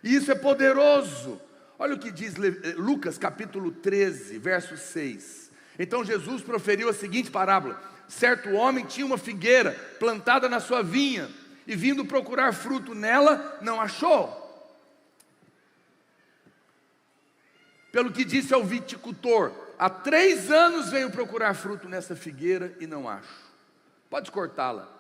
E isso é poderoso. Olha o que diz Lucas capítulo 13, verso 6. Então Jesus proferiu a seguinte parábola: certo homem tinha uma figueira plantada na sua vinha, e vindo procurar fruto nela, não achou. Pelo que disse ao viticultor: há 3 anos venho procurar fruto nessa figueira e não acho. Pode cortá-la.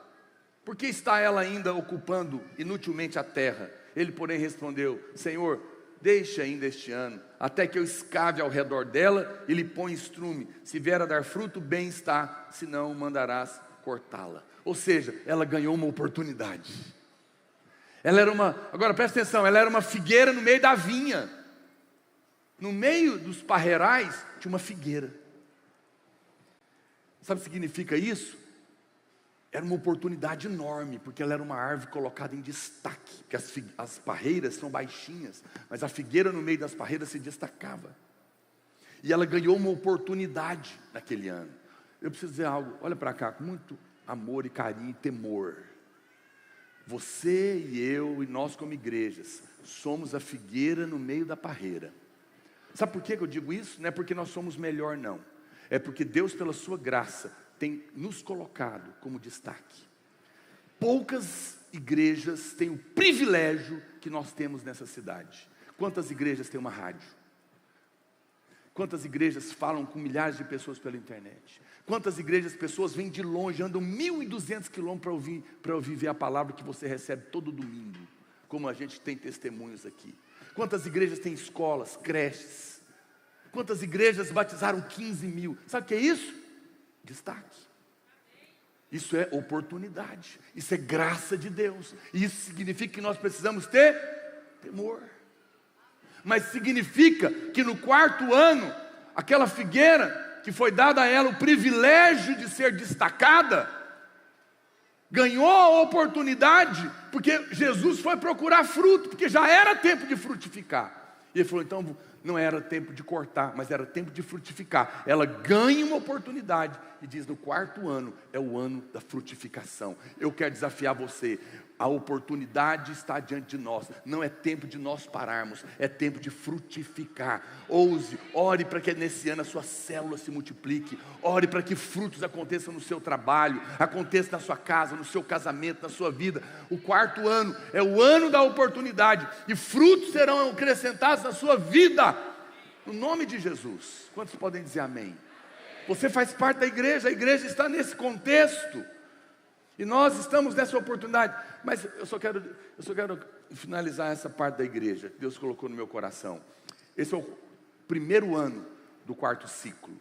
Por que está ela ainda ocupando inutilmente a terra? Ele, porém, respondeu: Senhor, deixa ainda este ano, até que eu escave ao redor dela e lhe ponha estrume. Se vier a dar fruto, bem está, se não, mandarás cortá-la. Ou seja, ela ganhou uma oportunidade. Agora presta atenção, ela era uma figueira no meio da vinha. No meio dos parreirais tinha uma figueira. Sabe o que significa isso? Era uma oportunidade enorme, porque ela era uma árvore colocada em destaque. Porque as parreiras são baixinhas, mas a figueira no meio das parreiras se destacava. E ela ganhou uma oportunidade naquele ano. Eu preciso dizer algo, olha para cá, com muito amor e carinho e temor. Você e eu e nós como igrejas somos a figueira no meio da parreira. Sabe por que eu digo isso? Não é porque nós somos melhor, não. É porque Deus, pela sua graça, tem nos colocado como destaque. Poucas igrejas têm o privilégio que nós temos nessa cidade. Quantas igrejas têm uma rádio? Quantas igrejas falam com milhares de pessoas pela internet? Quantas igrejas pessoas vêm de longe, andam 1.200 quilômetros para ouvir ver a palavra que você recebe todo domingo, como a gente tem testemunhos aqui. Quantas igrejas têm escolas, creches? Quantas igrejas batizaram 15 mil? Sabe o que é isso? Destaque. Isso é oportunidade. Isso é graça de Deus. E isso significa que nós precisamos ter temor. mas significa que no 4º ano, aquela figueira que foi dada a ela o privilégio de ser destacada, ganhou a oportunidade, porque Jesus foi procurar fruto, porque já era tempo de frutificar. E ele falou, então não era tempo de cortar, mas era tempo de frutificar. Ela ganha uma oportunidade e diz, no 4º ano é o ano da frutificação. Eu quero desafiar você, a oportunidade está diante de nós, não é tempo de nós pararmos, é tempo de frutificar. Ouse, ore para que nesse ano a sua célula se multiplique, ore para que frutos aconteçam no seu trabalho, aconteça na sua casa, no seu casamento, na sua vida. O 4º ano é o ano da oportunidade, e frutos serão acrescentados na sua vida, no nome de Jesus. Quantos podem dizer amém? Você faz parte da igreja, a igreja está nesse contexto, e nós estamos nessa oportunidade. Mas eu só quero finalizar essa parte da igreja que Deus colocou no meu coração. Esse é o 1º ano do 4º ciclo.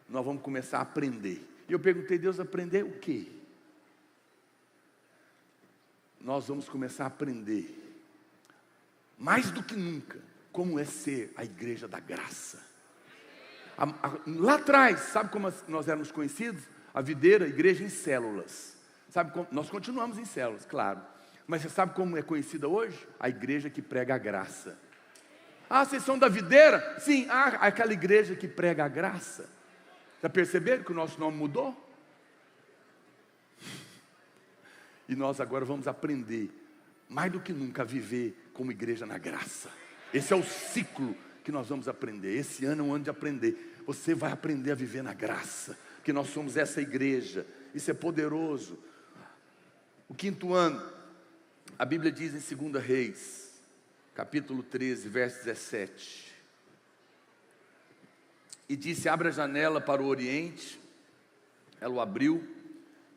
Nós vamos começar a aprender. E eu perguntei, Deus, aprender o quê? Nós vamos começar a aprender, mais do que nunca, como é ser a igreja da graça. Lá atrás, sabe como nós éramos conhecidos? A videira, a igreja em células. Sabe como? Nós continuamos em células, claro. Mas você sabe como é conhecida hoje? A igreja que prega a graça. Ah, vocês são da videira? Sim, aquela igreja que prega a graça. Já perceberam que o nosso nome mudou? E nós agora vamos aprender, mais do que nunca, a viver como igreja na graça. Esse é o ciclo que nós vamos aprender. Esse ano é um ano de aprender. Você vai aprender a viver na graça, porque nós somos essa igreja. Isso é poderoso. O 5º ano, a Bíblia diz em 2 Reis, capítulo 13, verso 17. E disse, abra a janela para o oriente. Ela o abriu.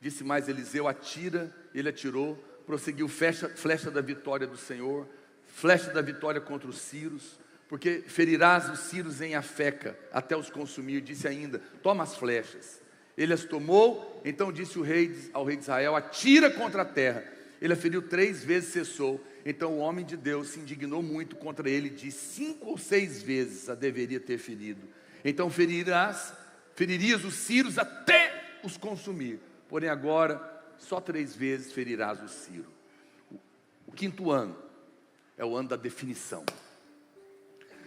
Disse mais Eliseu, atira. Ele atirou. Prosseguiu, flecha da vitória do Senhor, flecha da vitória contra os sírios, porque ferirás os sírios em Afeca, até os consumir. Disse ainda, toma as flechas. Ele as tomou. Então disse ao rei de Israel, atira contra a terra. Ele a feriu 3 vezes, cessou. Então o homem de Deus se indignou muito contra ele, de 5 ou 6 vezes a deveria ter ferido. Então feririas os sírios até os consumir. Porém agora, só 3 vezes ferirás o sírio. O 5º ano é o ano da definição.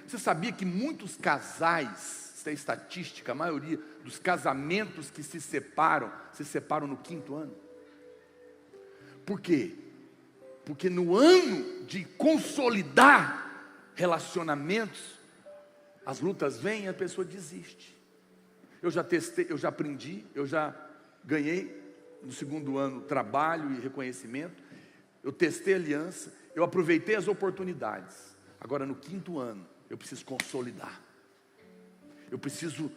Você sabia que muitos casais, isso é estatística, a maioria dos casamentos que se separam no 5º ano? Por quê? Porque no ano de consolidar relacionamentos, as lutas vêm e a pessoa desiste. Eu já testei, eu já aprendi, eu já ganhei no 2º ano trabalho e reconhecimento. Eu testei aliança, eu aproveitei as oportunidades. Agora no 5º ano, eu preciso consolidar. Eu preciso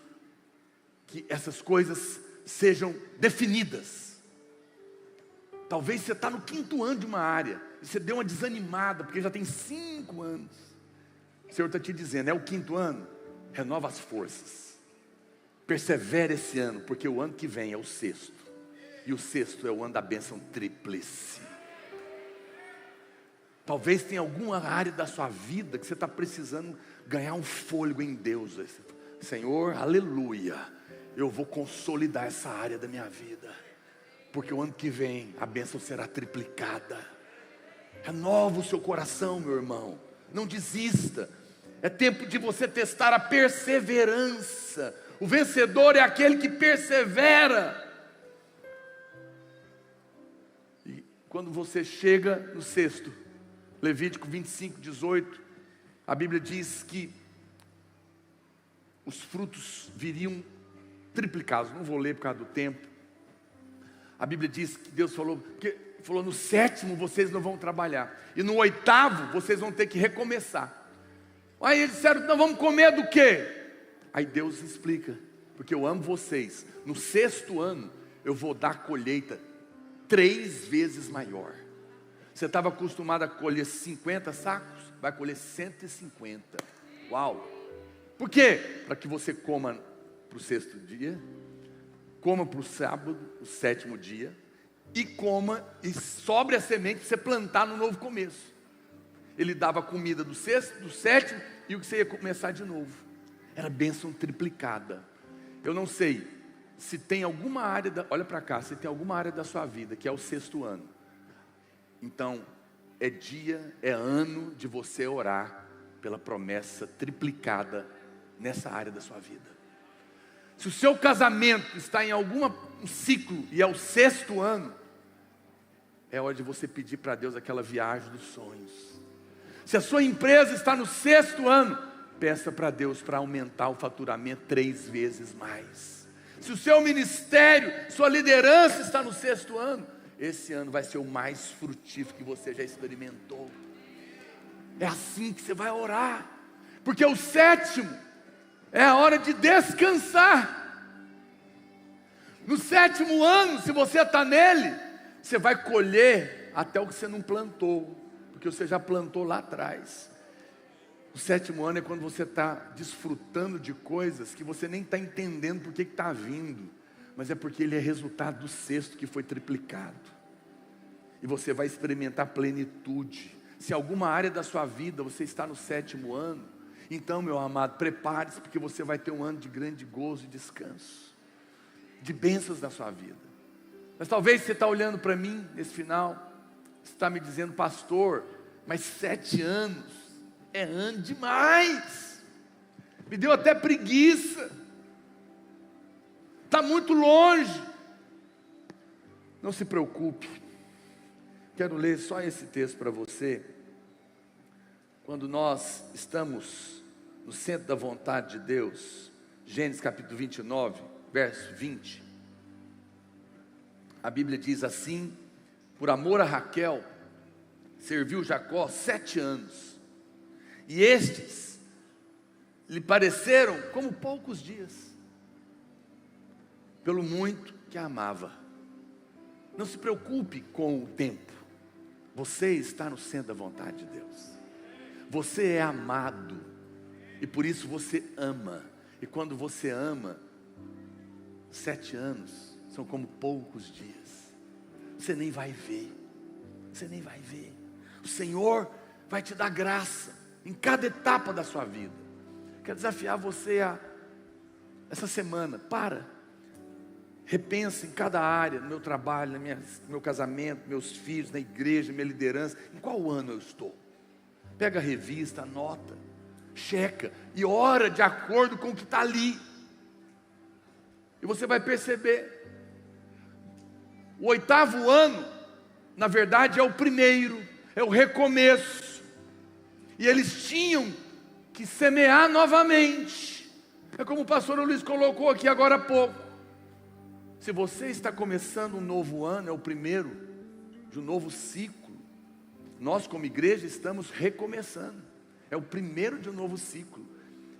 que essas coisas sejam definidas. Talvez você está no 5º ano de uma área, e você deu uma desanimada, porque já tem 5 anos. O Senhor está te dizendo, é o 5º ano, renova as forças. Persevere esse ano, porque o ano que vem é o 6º. E o 6º é o ano da bênção tríplice. Talvez tenha alguma área da sua vida que você está precisando ganhar um fôlego em Deus. Senhor, aleluia, eu vou consolidar essa área da minha vida, porque o ano que vem a bênção será triplicada. Renova o seu coração, meu irmão. Não desista. É tempo de você testar a perseverança. O vencedor é aquele que persevera. E quando você chega no 6º, Levítico 25, 18, a Bíblia diz que os frutos viriam triplicados. Não vou ler por causa do tempo. A Bíblia diz que Deus falou no 7º vocês não vão trabalhar, e no 8º vocês vão ter que recomeçar. Aí eles disseram, não, vamos comer do quê? Aí Deus explica, porque eu amo vocês. No 6º ano eu vou dar colheita 3 vezes maior. Você estava acostumado a colher 50 sacos, vai colher 150. Uau! Por quê? Para que você coma para o 6º dia, coma para o sábado, o 7º dia, e coma e sobre a semente para você plantar no novo começo. Ele dava a comida do sexto, do sétimo, e o que você ia começar de novo. Era bênção triplicada. Eu não sei se tem alguma área, olha para cá, se tem alguma área da sua vida que é o sexto ano. Então, é dia, é ano de você orar pela promessa triplicada nessa área da sua vida. Se o seu casamento está em algum ciclo e é o sexto ano, é hora de você pedir para Deus aquela viagem dos sonhos. Se a sua empresa está no sexto ano, peça para Deus para aumentar o faturamento 3 vezes mais. Se o seu ministério, sua liderança está no sexto ano, esse ano vai ser o mais frutífero que você já experimentou. É assim que você vai orar, porque o sétimo é a hora de descansar. No sétimo ano, se você está nele, você vai colher até o que você não plantou, porque você já plantou lá atrás. O sétimo ano é quando você está desfrutando de coisas que você nem está entendendo por que está vindo, mas é porque ele é resultado do sexto que foi triplicado. E você vai experimentar plenitude. Se alguma área da sua vida você está no sétimo ano, então, meu amado, prepare-se, porque você vai ter um ano de grande gozo e descanso, de bênçãos na sua vida. Mas talvez você está olhando para mim nesse final, você está me dizendo, pastor, mas 7 anos é ano demais, me deu até preguiça, está muito longe. Não se preocupe, quero ler só esse texto para você. Quando nós estamos no centro da vontade de Deus, Gênesis capítulo 29, verso 20, a Bíblia diz assim: por amor a Raquel, serviu Jacó 7 anos, e estes lhe pareceram como poucos dias, pelo muito que a amava. Não se preocupe com o tempo, você está no centro da vontade de Deus. Você é amado, e por isso você ama. E quando você ama, 7 anos são como poucos dias. Você nem vai ver. Você nem vai ver. O Senhor vai te dar graça em cada etapa da sua vida. Quero desafiar você essa semana, repensa em cada área, no meu trabalho, no meu casamento, meus filhos, na igreja, minha liderança. Em qual ano eu estou? Pega a revista, anota, checa e ora de acordo com o que está ali. E você vai perceber. O 8º ano, na verdade, é o primeiro, é o recomeço. E eles tinham que semear novamente. É como o pastor Luiz colocou aqui agora há pouco. Se você está começando um novo ano, é o primeiro de um novo ciclo. Nós como igreja estamos recomeçando. É o primeiro de um novo ciclo.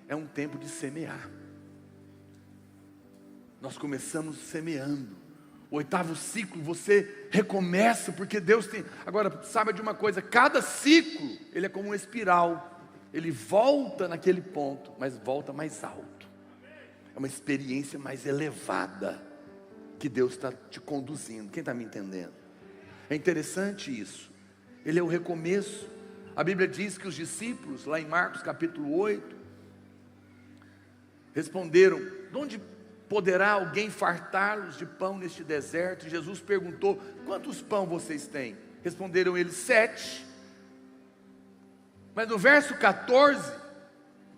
É um tempo de semear. Nós começamos semeando. O 8º ciclo você recomeça, porque Deus tem. Agora, saiba de uma coisa: cada ciclo, ele é como uma espiral. Ele volta naquele ponto, mas volta mais alto. É uma experiência mais elevada que Deus está te conduzindo. Quem está me entendendo? É interessante isso. Ele é o recomeço. A Bíblia diz que os discípulos, lá em Marcos capítulo 8, responderam: de onde poderá alguém fartá-los de pão neste deserto? E Jesus perguntou: quantos pão vocês têm? Responderam eles: 7. Mas no verso 14,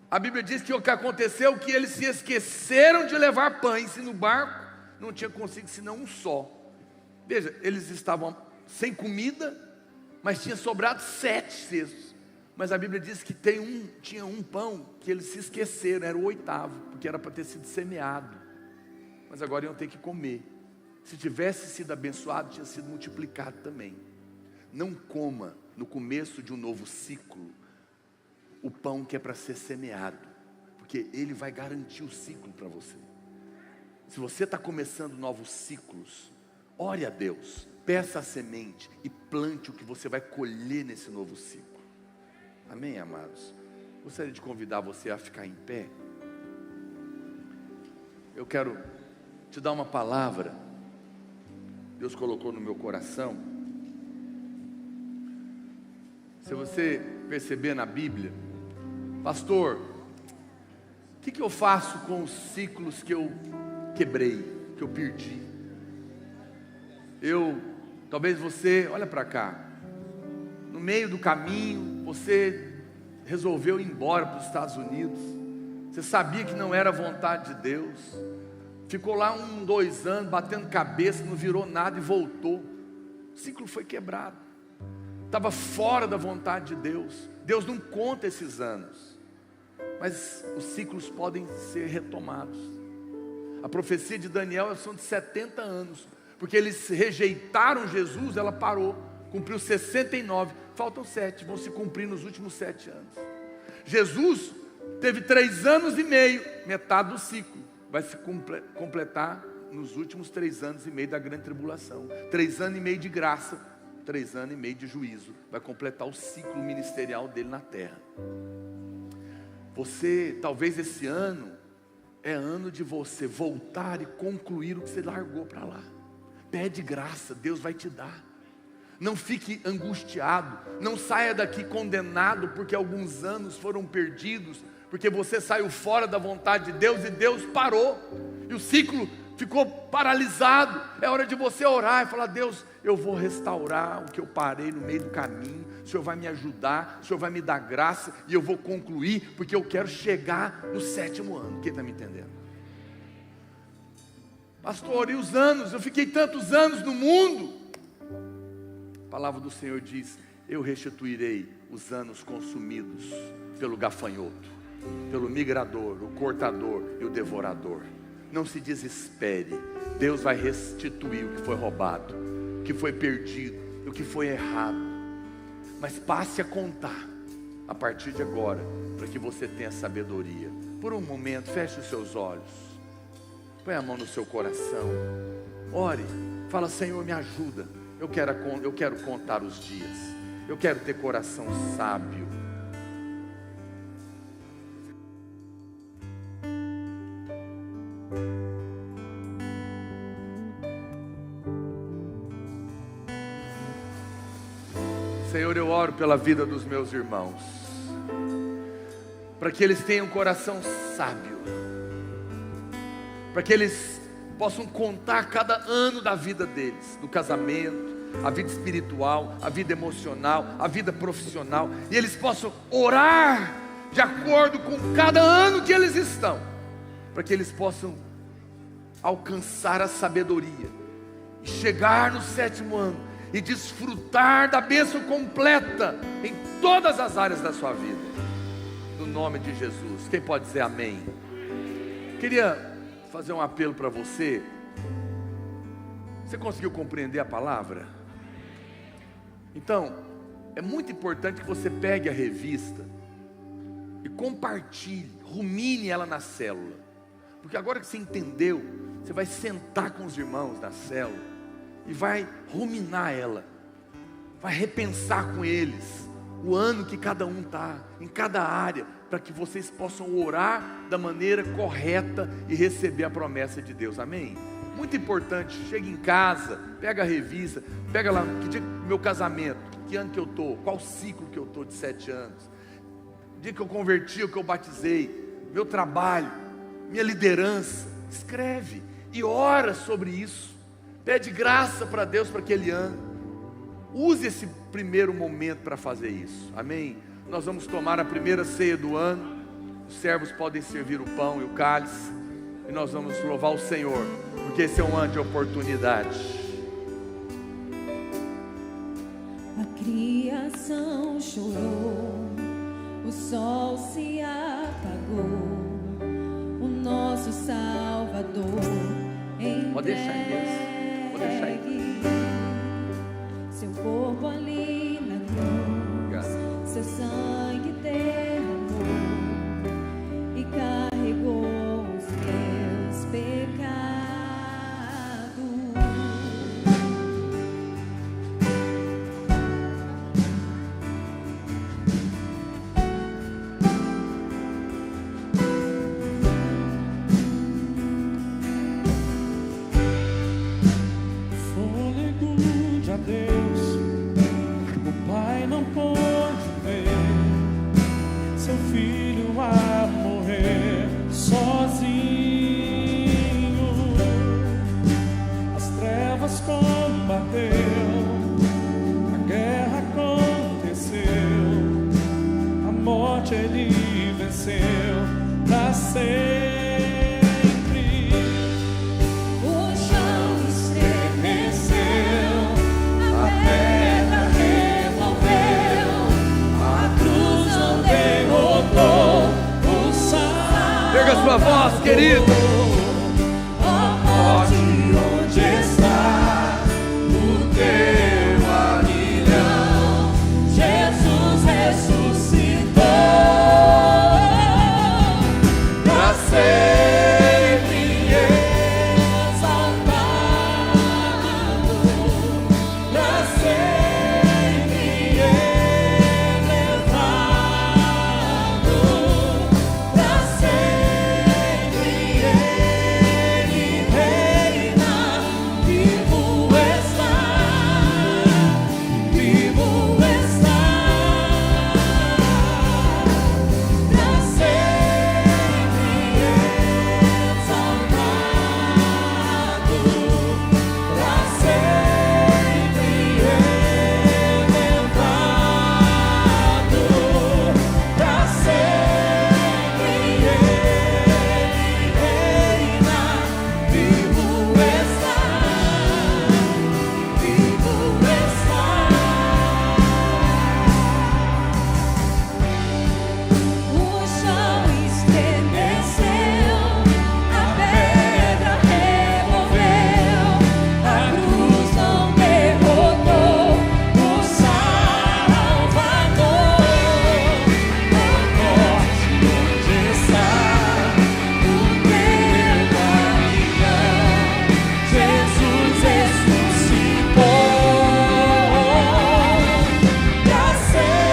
a Bíblia diz que o que aconteceu, que eles se esqueceram de levar pães, e no barco não tinha consigo senão um só. Veja, eles estavam sem comida, mas tinha sobrado 7 cestos. Mas a Bíblia diz que tinha um pão que eles se esqueceram, era o 8º, porque era para ter sido semeado. Mas agora iam ter que comer. Se tivesse sido abençoado, tinha sido multiplicado também. Não coma no começo de um novo ciclo o pão que é para ser semeado, porque ele vai garantir o ciclo para você. Se você está começando novos ciclos, ore a Deus, peça a semente e plante o que você vai colher nesse novo ciclo. Amém, amados? Gostaria de convidar você a ficar em pé. Eu quero te dar uma palavra. Deus colocou no meu coração. Se você perceber na Bíblia, pastor, o que eu faço com os ciclos que eu quebrei, que eu perdi? Talvez você, olha para cá, no meio do caminho, você resolveu ir embora para os Estados Unidos, você sabia que não era a vontade de Deus, ficou lá 1, 2 anos, batendo cabeça, não virou nada e voltou, o ciclo foi quebrado, estava fora da vontade de Deus. Deus não conta esses anos, mas os ciclos podem ser retomados. A profecia de Daniel são de 70 anos, porque eles rejeitaram Jesus, ela parou, cumpriu 69, faltam 7, vão se cumprir nos últimos 7 anos. Jesus teve 3 anos e meio, metade do ciclo, vai se completar nos últimos 3 anos e meio da grande tribulação, 3 anos e meio de graça, 3 anos e meio de juízo, vai completar o ciclo ministerial dele na terra. Você, talvez esse ano, é ano de você voltar e concluir o que você largou para lá. Pede graça, Deus vai te dar. Não fique angustiado, não saia daqui condenado porque alguns anos foram perdidos, porque você saiu fora da vontade de Deus e Deus parou, e o ciclo ficou paralisado. É hora de você orar e falar: Deus, eu vou restaurar o que eu parei no meio do caminho, o Senhor vai me ajudar, o Senhor vai me dar graça, e eu vou concluir, porque eu quero chegar no 7º ano. Quem está me entendendo? Pastor, e os anos? Eu fiquei tantos anos no mundo. A palavra do Senhor diz: eu restituirei os anos consumidos pelo gafanhoto, pelo migrador, o cortador e o devorador. Não se desespere, Deus vai restituir o que foi roubado, o que foi perdido, o que foi errado. Mas passe a contar a partir de agora, para que você tenha sabedoria. Por um momento, feche os seus olhos, põe a mão no seu coração, ore, fala: Senhor, me ajuda, eu quero contar os dias, eu quero ter coração sábio. Senhor, eu oro pela vida dos meus irmãos, para que eles tenham um coração sábio, para que eles possam contar cada ano da vida deles, do casamento, a vida espiritual, a vida emocional, a vida profissional, e eles possam orar de acordo com cada ano que eles estão, para que eles possam alcançar a sabedoria, e chegar no 7º ano, e desfrutar da bênção completa, em todas as áreas da sua vida, no nome de Jesus. Quem pode dizer amém? Queria fazer um apelo para você. Você conseguiu compreender a palavra? Então, é muito importante que você pegue a revista e compartilhe, rumine ela na célula, porque agora que você entendeu, você vai sentar com os irmãos na célula e vai ruminar ela, vai repensar com eles o ano que cada um está, em cada área, para que vocês possam orar da maneira correta e receber a promessa de Deus, amém? Muito importante, chega em casa, pega a revista, pega lá, que dia meu casamento, que ano que eu estou, qual ciclo que eu estou de 7 anos, dia que eu converti, o que eu batizei, meu trabalho, minha liderança, escreve e ora sobre isso, pede graça para Deus para aquele ano, use esse primeiro momento para fazer isso, amém? Nós vamos tomar a primeira ceia do ano, os servos podem servir o pão e o cálice, e nós vamos louvar o Senhor, porque esse é um ano de oportunidade. A criação chorou, o sol se apagou, o nosso Salvador entregue. Pode deixar em Deus, pode deixar em Deus. Seu corpo ali na cruz, seu sangue derramou e carregou os meus pecados. Fôlego de adeus, o Pai não pôde filho a morrer sozinho. As trevas combateu, a guerra aconteceu, a morte ele venceu pra sempre. Pega a sua voz, querido. Morte, onde está o teu aguilhão? Jesus ressuscitou pra sempre exaltado, pra sempre elevado, pra sempre ele reina, vivo está, vivo está, pra sempre exaltado, pra sempre elevado, pra sempre ele reina, vivo está, vivo está. O chão estremeceu, a pedra removeu, a cruz não derrotou o Salvador. A morte, onde está o teu aguilhão? Jesus ressuscitou pra sempre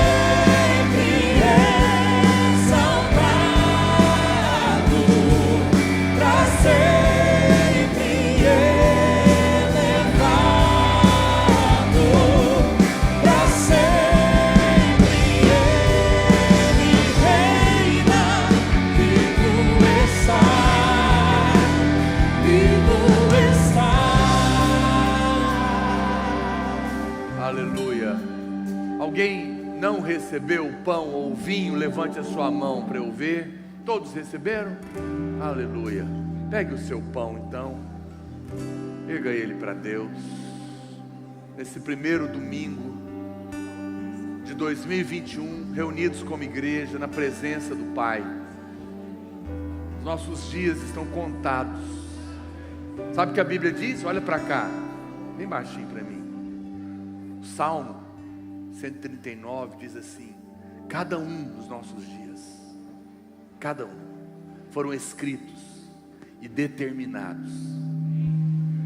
exaltado, pra sempre elevado, pra sempre ele reina, vivo está, vivo está. Aleluia. Alguém não recebeu o pão ou o vinho? Levante a sua mão para eu ver. Todos receberam? Aleluia. Pegue o seu pão então. Pega ele para Deus. Nesse primeiro domingo de 2021, reunidos como igreja na presença do Pai. Os nossos dias estão contados. Sabe o que a Bíblia diz? Olha para cá, bem baixinho para mim. O Salmo 139 diz assim: cada um dos nossos dias, cada um, foram escritos e determinados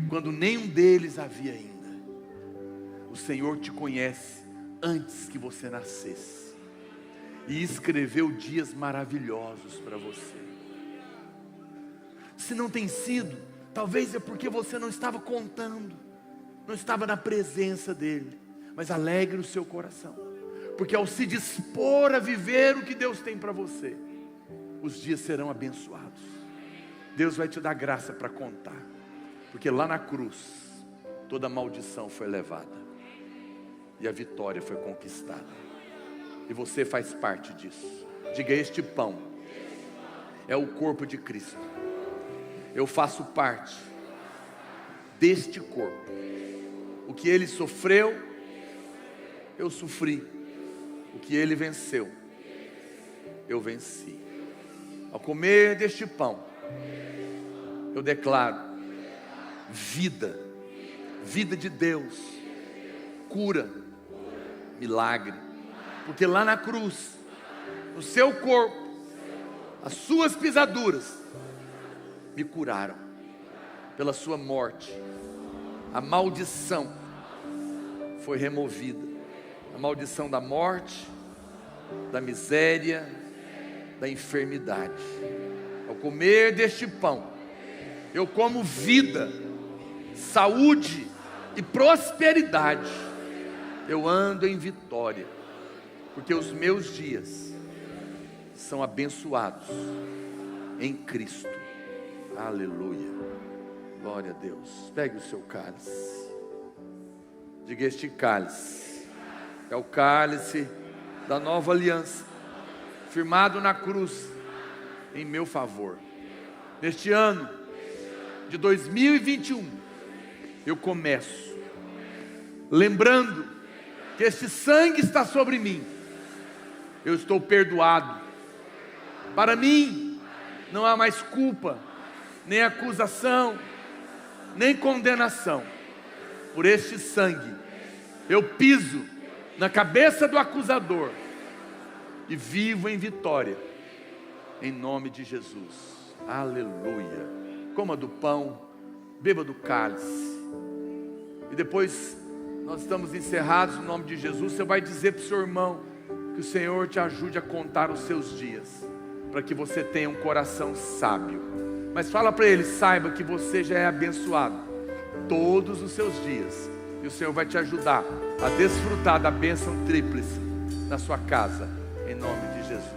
quando nenhum deles havia ainda. O Senhor te conhece antes que você nascesse e escreveu dias maravilhosos para você. Se não tem sido, talvez é porque você não estava contando, não estava na presença dEle. Mas alegre o seu coração, porque ao se dispor a viver o que Deus tem para você, os dias serão abençoados. Deus vai te dar graça para contar, porque lá na cruz toda maldição foi levada e a vitória foi conquistada, e você faz parte disso. Diga: este pão é o corpo de Cristo. Eu faço parte deste corpo. O que Ele sofreu, eu sofri. O que Ele venceu, eu venci. Ao comer deste pão, eu declaro vida, vida de Deus, cura, milagre. Porque lá na cruz, no seu corpo, as suas pisaduras me curaram. Pela sua morte, a maldição foi removida. A maldição da morte, da miséria, da enfermidade. Ao comer deste pão, eu como vida, saúde e prosperidade. Eu ando em vitória, porque os meus dias são abençoados em Cristo. Aleluia. Glória a Deus. Pegue o seu cálice. Diga: este cálice é o cálice da nova aliança, firmado na cruz em meu favor. Neste ano de 2021, eu começo lembrando que este sangue está sobre mim. Eu estou perdoado. Para mim não há mais culpa, nem acusação, nem condenação. Por este sangue eu piso na cabeça do acusador e vivo em vitória, em nome de Jesus. Aleluia. Coma do pão, beba do cálice, e depois nós estamos encerrados. No nome de Jesus, você vai dizer para o seu irmão que o Senhor te ajude a contar os seus dias, para que você tenha um coração sábio. Mas fala para ele: saiba que você já é abençoado todos os seus dias, e o Senhor vai te ajudar a desfrutar da bênção tríplice na sua casa, em nome de Jesus.